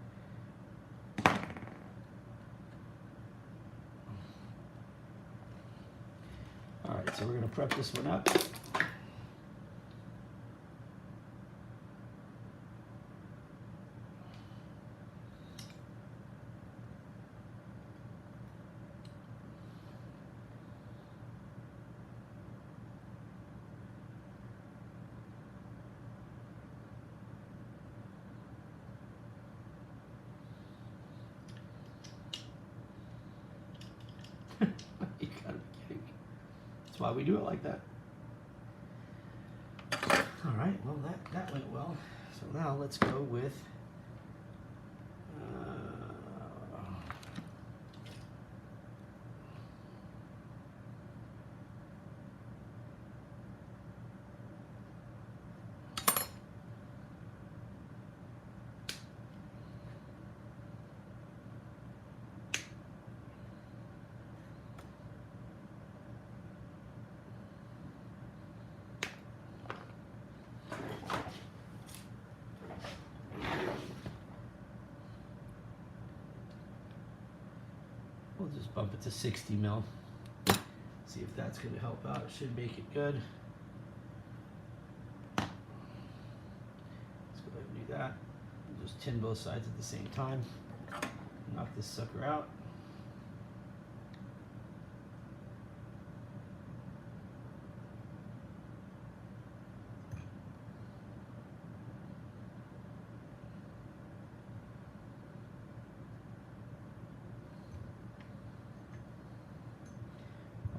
So we're going to prep this one up. You gotta be kidding me. That's why we do it like that. All right, well that went well. So now let's go with we'll just bump it to 60 mil. See if that's going to help out. It should make it good. Let's go ahead and do that. We'll just tin both sides at the same time. Knock this sucker out.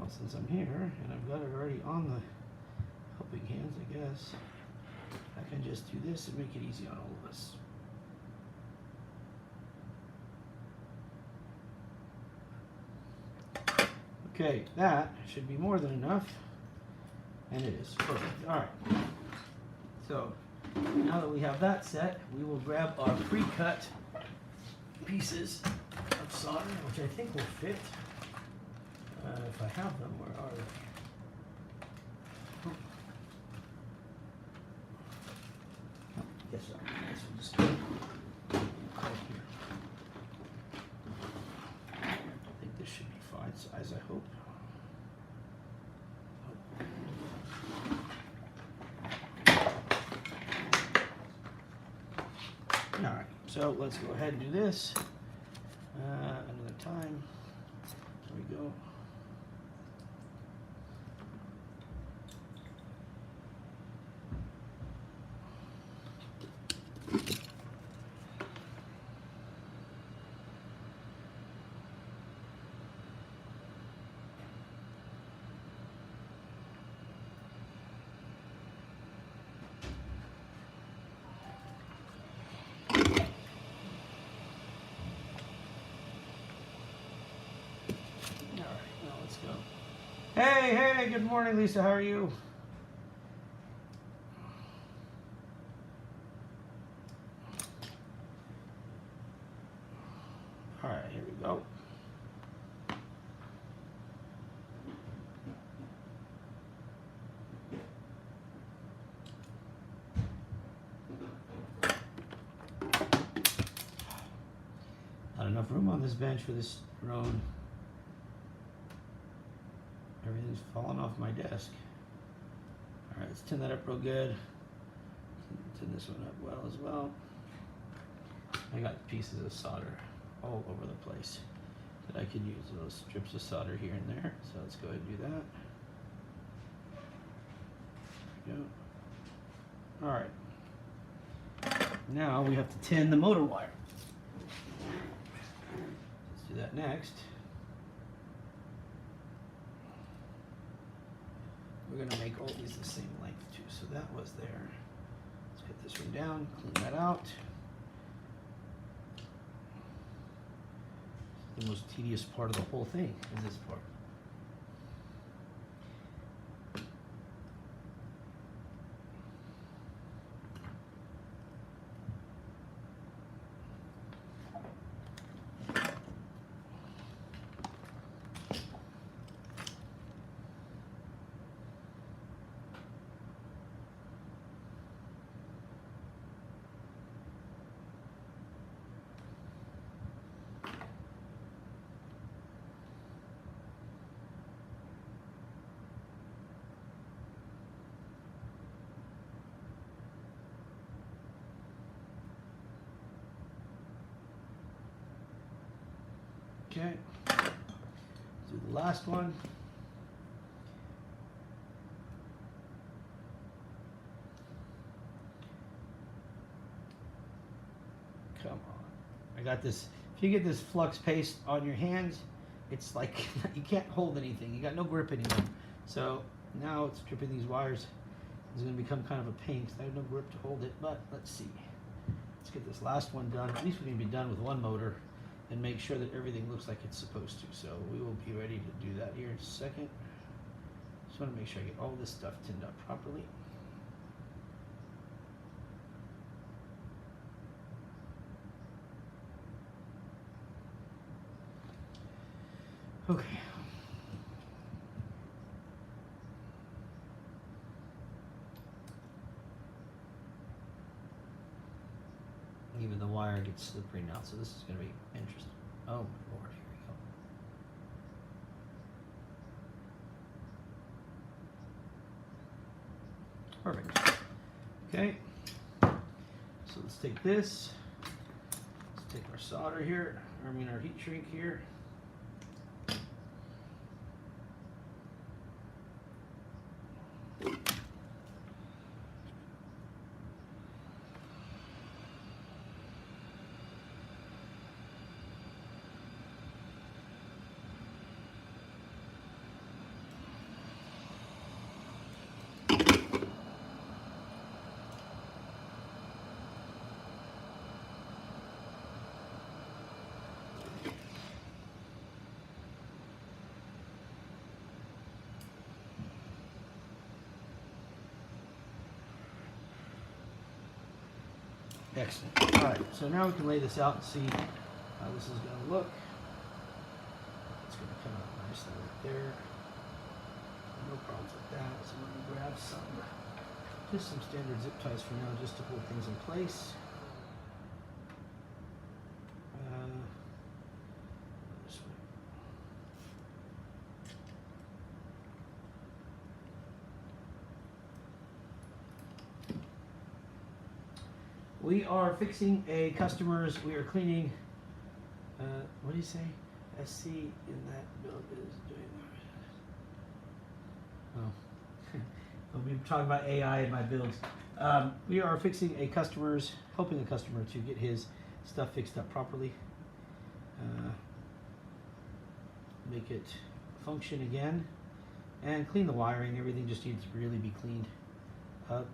Since I'm here and I've got it already on the helping hands, I guess I can just do this and make it easy on all of us. Okay, that should be more than enough, and it is perfect. All right, so now that we have that set, we will grab our pre-cut pieces of solder, which I think will fit. If I have them, where are they? Oh, yes, sir. This will just go right here. I think this should be fine size, I hope. All right, so let's go ahead and do this another time. There we go. Hey, good morning, Lisa. How are you? All right, here we go. Not enough room on this bench for this drone. Everything's falling off my desk. All right, let's tin that up real good. Tin this one up well as well. I got pieces of solder all over the place that I could use. Those strips of solder here and there. So let's go ahead and do that. There we go. All right. Now we have to tin the motor wire. Let's do that next. We're going to make all these the same length too. So that was there. Let's get this one down, clean that out. The most tedious part of the whole thing is this part. Okay, let's do the last one. Come on. I got this. If you get this flux paste on your hands, it's like you can't hold anything. You got no grip anymore. So now it's stripping these wires. It's going to become kind of a pain because I have no grip to hold it, but let's see. Let's get this last one done. At least we can be done with one motor and make sure that everything looks like it's supposed to. So we will be ready to do that here in a second. Just want to make sure I get all this stuff tinned up properly. Okay. Even the wire gets slippery now, so this is going to be interesting. Oh my lord, here we go. Perfect. Okay. So let's take this. Let's take our solder here, our heat shrink here. Excellent. All right, so now we can lay this out and see how this is going to look. It's going to come out nicely right there. No problems with that. So let me grab just some standard zip ties for now, just to hold things in place. This way. We are fixing a customer's, we are cleaning, what do you say? SC in that build is doing that. Oh, we'll be talking about AI in my builds. We are fixing helping a customer to get his stuff fixed up properly. Make it function again and clean the wiring. Everything just needs to really be cleaned up.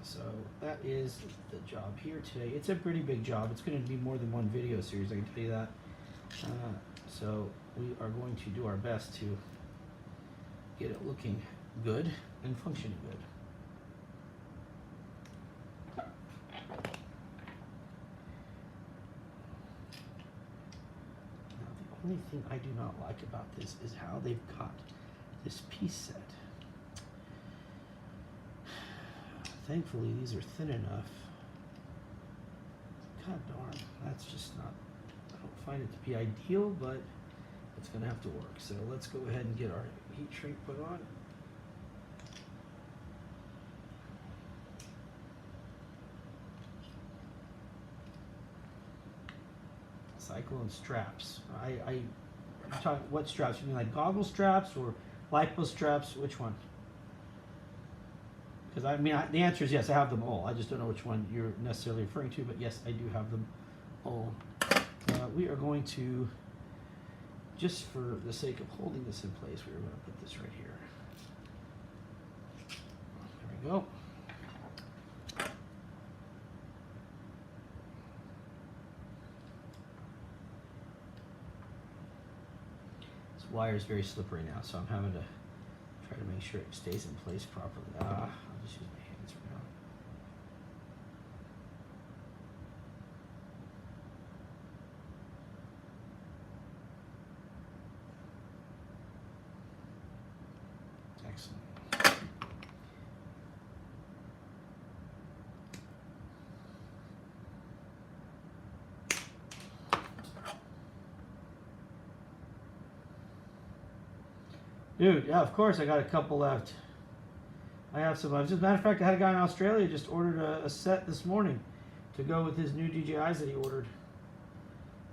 So that is the job here today. It's a pretty big job. It's going to be more than one video series, I can tell you that. So we are going to do our best to get it looking good and functioning good. Now, the only thing I do not like about this is how they've got this piece set. Thankfully, these are thin enough. God darn, that's just not, I don't find it to be ideal, but it's gonna have to work. So let's go ahead and get our heat shrink put on. Cyclone straps. I talk, what straps? You mean like goggle straps or lipo straps? Which one? Because I mean, the answer is yes, I have them all. I just don't know which one you're necessarily referring to, but yes, I do have them all. We are going to, just for the sake of holding this in place, we're going to put this right here. There we go. This wire is very slippery now, so I'm having to try to make sure it stays in place properly. I'll just use my hands for now. Excellent. Dude, yeah, of course I got a couple left. I have some. As a matter of fact, I had a guy in Australia just ordered a set this morning to go with his new DJIs that he ordered.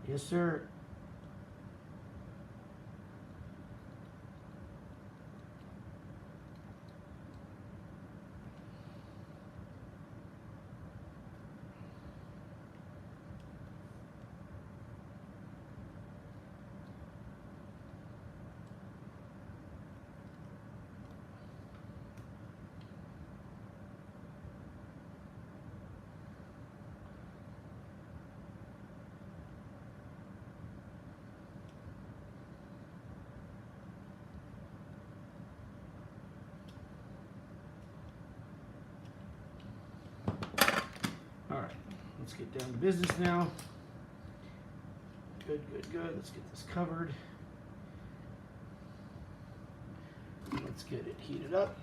Yes, sir. get down to business now. Good, good, good. Let's get this covered. Let's get it heated up.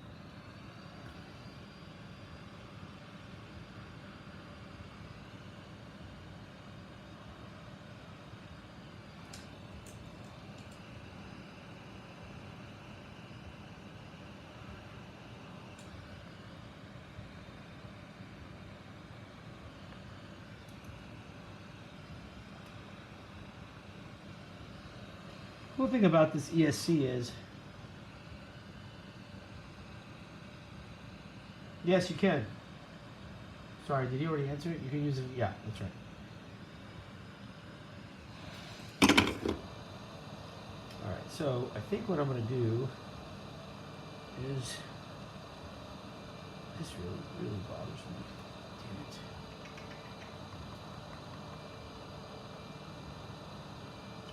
Cool thing about this ESC is, yes, you can. Sorry, did you already answer it? You can use it. Yeah, that's right. All right, so I think what I'm going to do is, this really bothers me. Damn it.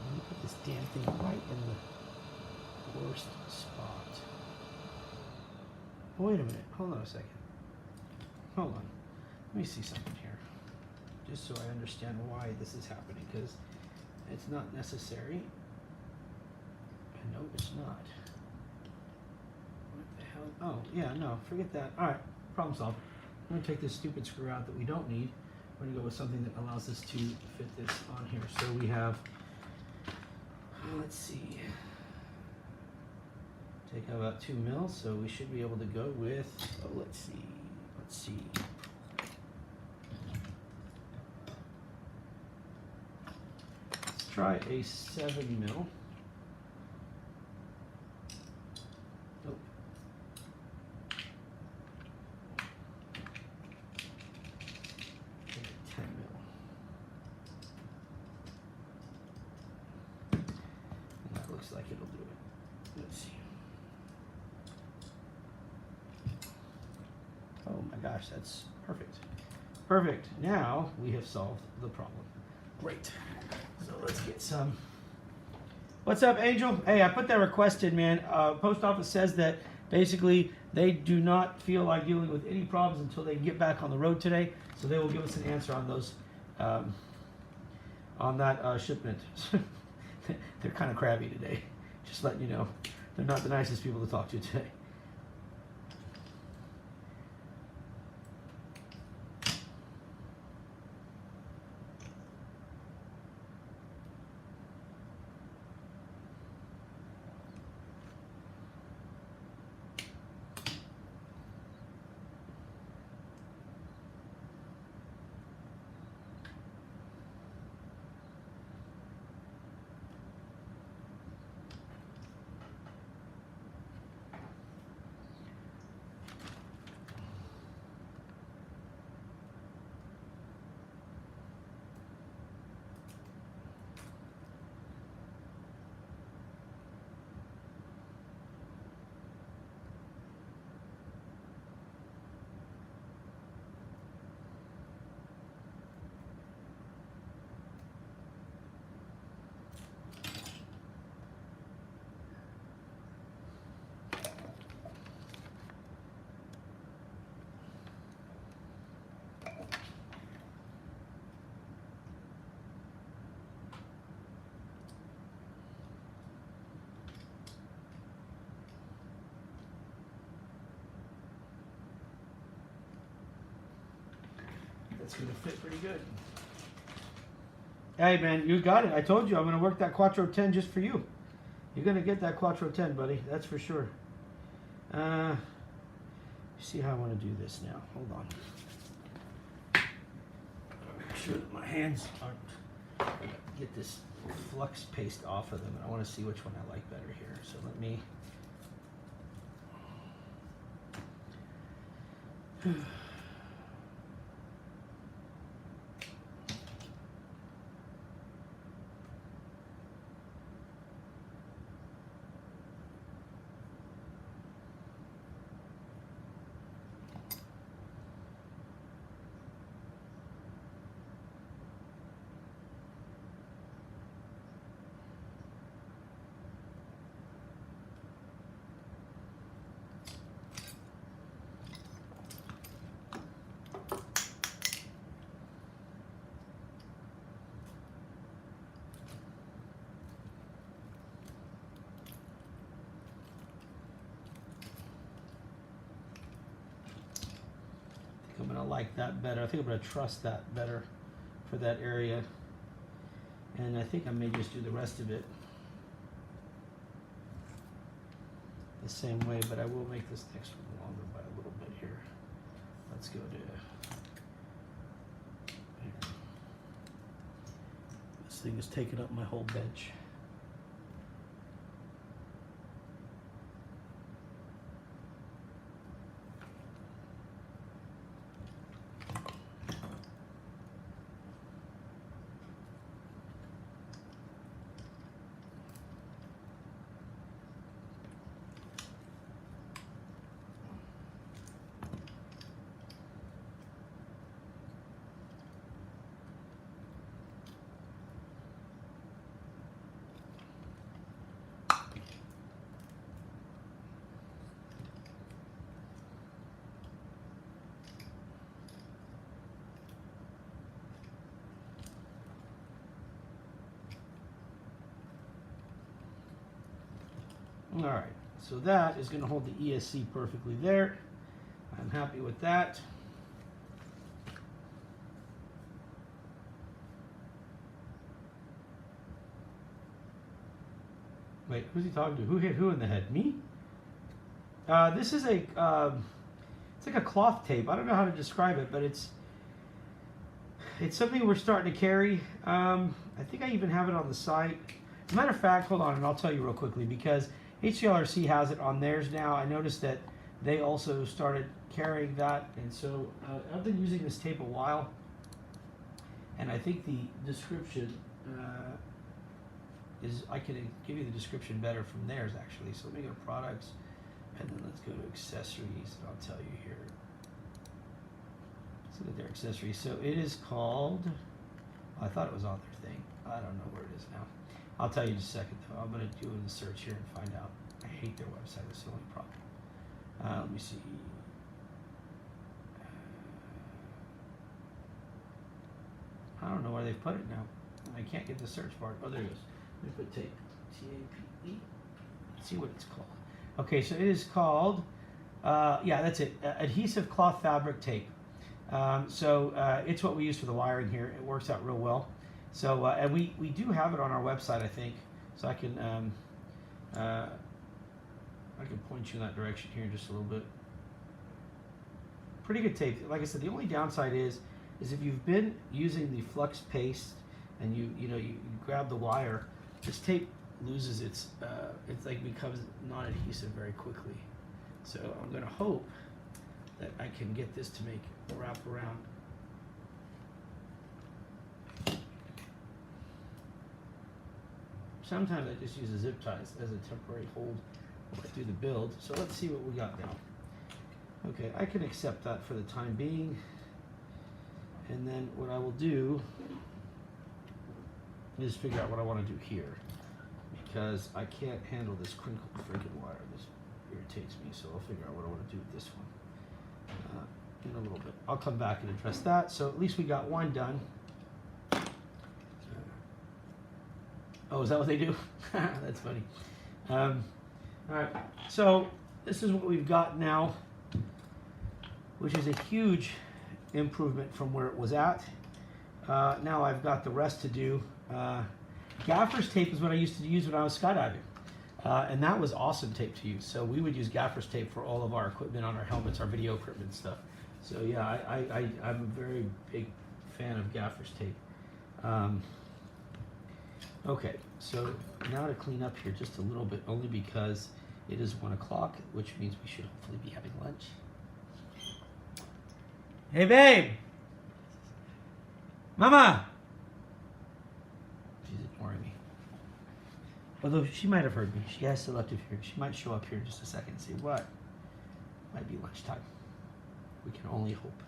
Let me put this damn thing right in the worst spot. Wait a minute. Hold on a second. Hold on. Let me see something here. Just so I understand why this is happening, because it's not necessary. No, it's not. What the hell? Oh, yeah, no, forget that. All right, problem solved. I'm going to take this stupid screw out that we don't need. We're going to go with something that allows us to fit this on here. So we have, let's see, take about 2 mils, so we should be able to go with, oh, let's see. Let's try a 7 mil. Nope. And a 10 mil. And that looks like it'll do it. Let's see. Oh my gosh, that's perfect. Perfect. Now we have solved the problem. Great. So let's get some. What's up, Angel? Hey, I put that request in, man. Post office says that basically they do not feel like dealing with any problems until they get back on the road today. So they will give us an answer on those, on that shipment. They're kind of crabby today. Just letting you know, they're not the nicest people to talk to today. That's going to fit pretty good. Hey, man, you got it. I told you I'm going to work that Quattro 10 just for you. You're going to get that Quattro 10, buddy. That's for sure. See how I want to do this now. Hold on. Make sure that my hands aren't... Get this flux paste off of them. I want to see which one I like better here. So let me... like that better. I think I'm gonna trust that better for that area. And I think I may just do the rest of it the same way, but I will make this next one longer by a little bit here. Let's go to here. This thing is taking up my whole bench. All right, so that is going to hold the ESC perfectly there. I'm happy with that. Wait, who's he talking to? Who hit who in the head? Me? This is a, it's like a cloth tape. I don't know how to describe it, but it's something we're starting to carry. I think I even have it on the site. As a matter of fact, hold on, and I'll tell you real quickly, because HCLRC has it on theirs now. I noticed that they also started carrying that, and so I've been using this tape a while, and I think the description I can give you the description better from theirs actually. So let me go to products, and then let's go to accessories, and I'll tell you here. Let's look at their accessories. So it is called, I thought it was on their thing. I don't know where it is now. I'll tell you in just a second though. I'm going to do the search here and find out. I hate their website, that's the only problem. Let me see. I don't know where they've put it now. I can't get the search bar. Oh, there it is. Let me put tape. T-A-P-E. Let's see what it's called. Okay, so it is called, yeah, that's it. Adhesive cloth fabric tape. It's what we use for the wiring here. It works out real well. So, and we do have it on our website, I think. So I can point you in that direction here in just a little bit. Pretty good tape. Like I said, the only downside is if you've been using the flux paste and you grab the wire, this tape loses its, it's like becomes non-adhesive very quickly. So I'm gonna hope that I can get this to wrap around. Sometimes I just use a zip ties as a temporary hold while I do the build. So let's see what we got now. Okay, I can accept that for the time being. And then what I will do is figure out what I want to do here, because I can't handle this crinkled freaking wire. This irritates me, so I'll figure out what I want to do with this one in a little bit. I'll come back and address that. So at least we got one done. Oh, is that what they do? That's funny. All right, so this is what we've got now, which is a huge improvement from where it was at. Now I've got the rest to do. Gaffer's tape is what I used to use when I was skydiving. And that was awesome tape to use. So we would use gaffer's tape for all of our equipment on our helmets, our video equipment stuff. So yeah, I'm a very big fan of gaffer's tape. Okay, so now to clean up here just a little bit, only because it is 1 o'clock, which means we should hopefully be having lunch. Hey babe! Mama! She's ignoring me. Although she might have heard me. She has selective hearing. She might show up here in just a second and say, what? Might be lunchtime. We can only hope.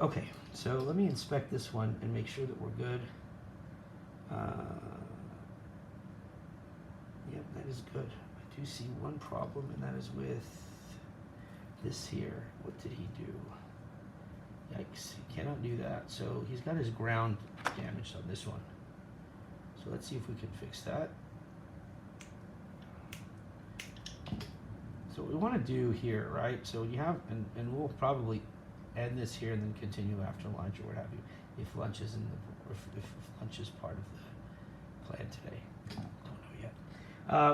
Okay, so let me inspect this one and make sure that we're good. Yep, that is good. I do see one problem, and that is with this here. What did he do? Yikes, he cannot do that. So he's got his ground damaged on this one. So let's see if we can fix that. So what we want to do here, right? So you have, and we'll probably end this here and then continue after lunch or what have you, if lunch is if lunch is part of the plan today. Don't know yet.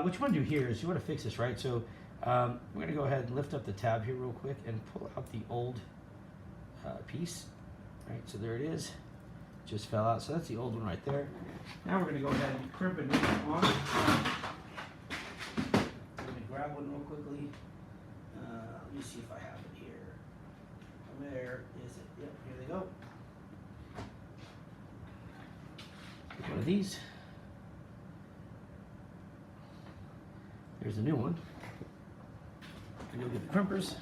What you want to do here is you want to fix this, right? So we're going to go ahead and lift up the tab here real quick and pull out the old piece, right? So there it is. Just fell out. So that's the old one right there. Now we're going to go ahead and crimp a new one on. Let me grab one real quickly. Let me see if I have it here. Where is it? Yep, here they go. Take one of these. There's a new one. And you'll get the crimpers.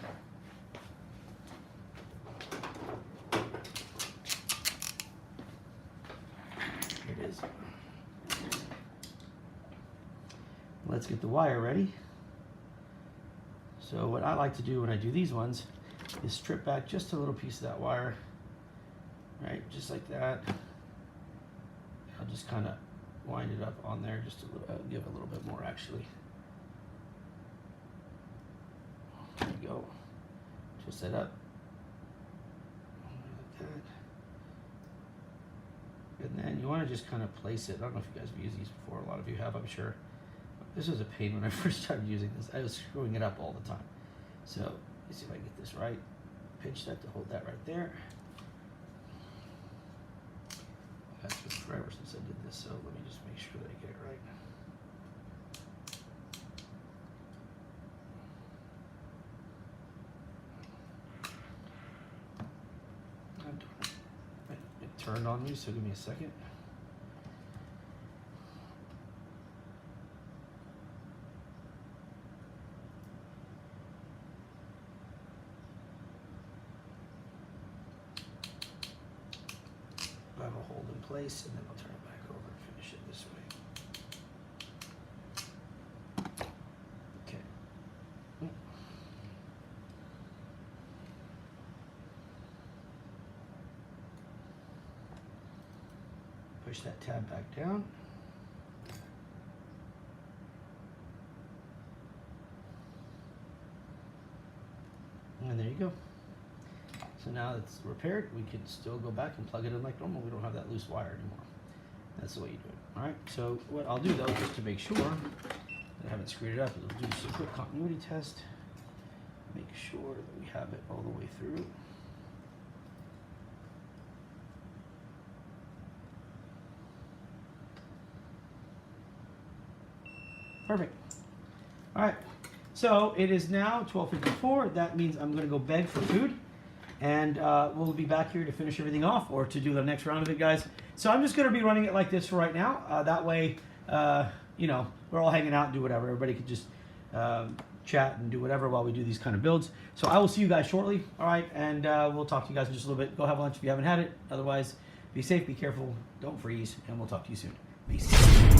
Here it is. Let's get the wire ready. So what I like to do when I do these ones is strip back just a little piece of that wire, right? Just like that. I'll just kind of wind it up on there just a little, give a little bit more actually. There you go. Twist that up. Like that. And then you want to just kind of place it. I don't know if you guys have used these before. A lot of you have, I'm sure. This was a pain when I first started using this. I was screwing it up all the time. So let's see if I can get this right. Pinch that to hold that right there. That's been forever since I did this, so let me just make sure that I get it right. It turned on me, so give me a second. I will hold in place and then I'll turn it back over and finish it this way. Okay. Push that tab back down. And there you go. So now it's repaired, we can still go back and plug it in like normal. We don't have that loose wire anymore. That's the way you do it. All right, so what I'll do though, just to make sure that I haven't screwed it up, is we'll do just a quick continuity test. Make sure that we have it all the way through. Perfect. All right, so it is now 12:54. That means I'm gonna go beg for food. And we'll be back here to finish everything off or to do the next round of it, guys. So I'm just going to be running it like this for right now. That way, you know, we're all hanging out and do whatever. Everybody can just chat and do whatever while we do these kind of builds. So I will see you guys shortly, all right? And we'll talk to you guys in just a little bit. Go have lunch if you haven't had it. Otherwise, be safe, be careful, don't freeze, and we'll talk to you soon. Peace.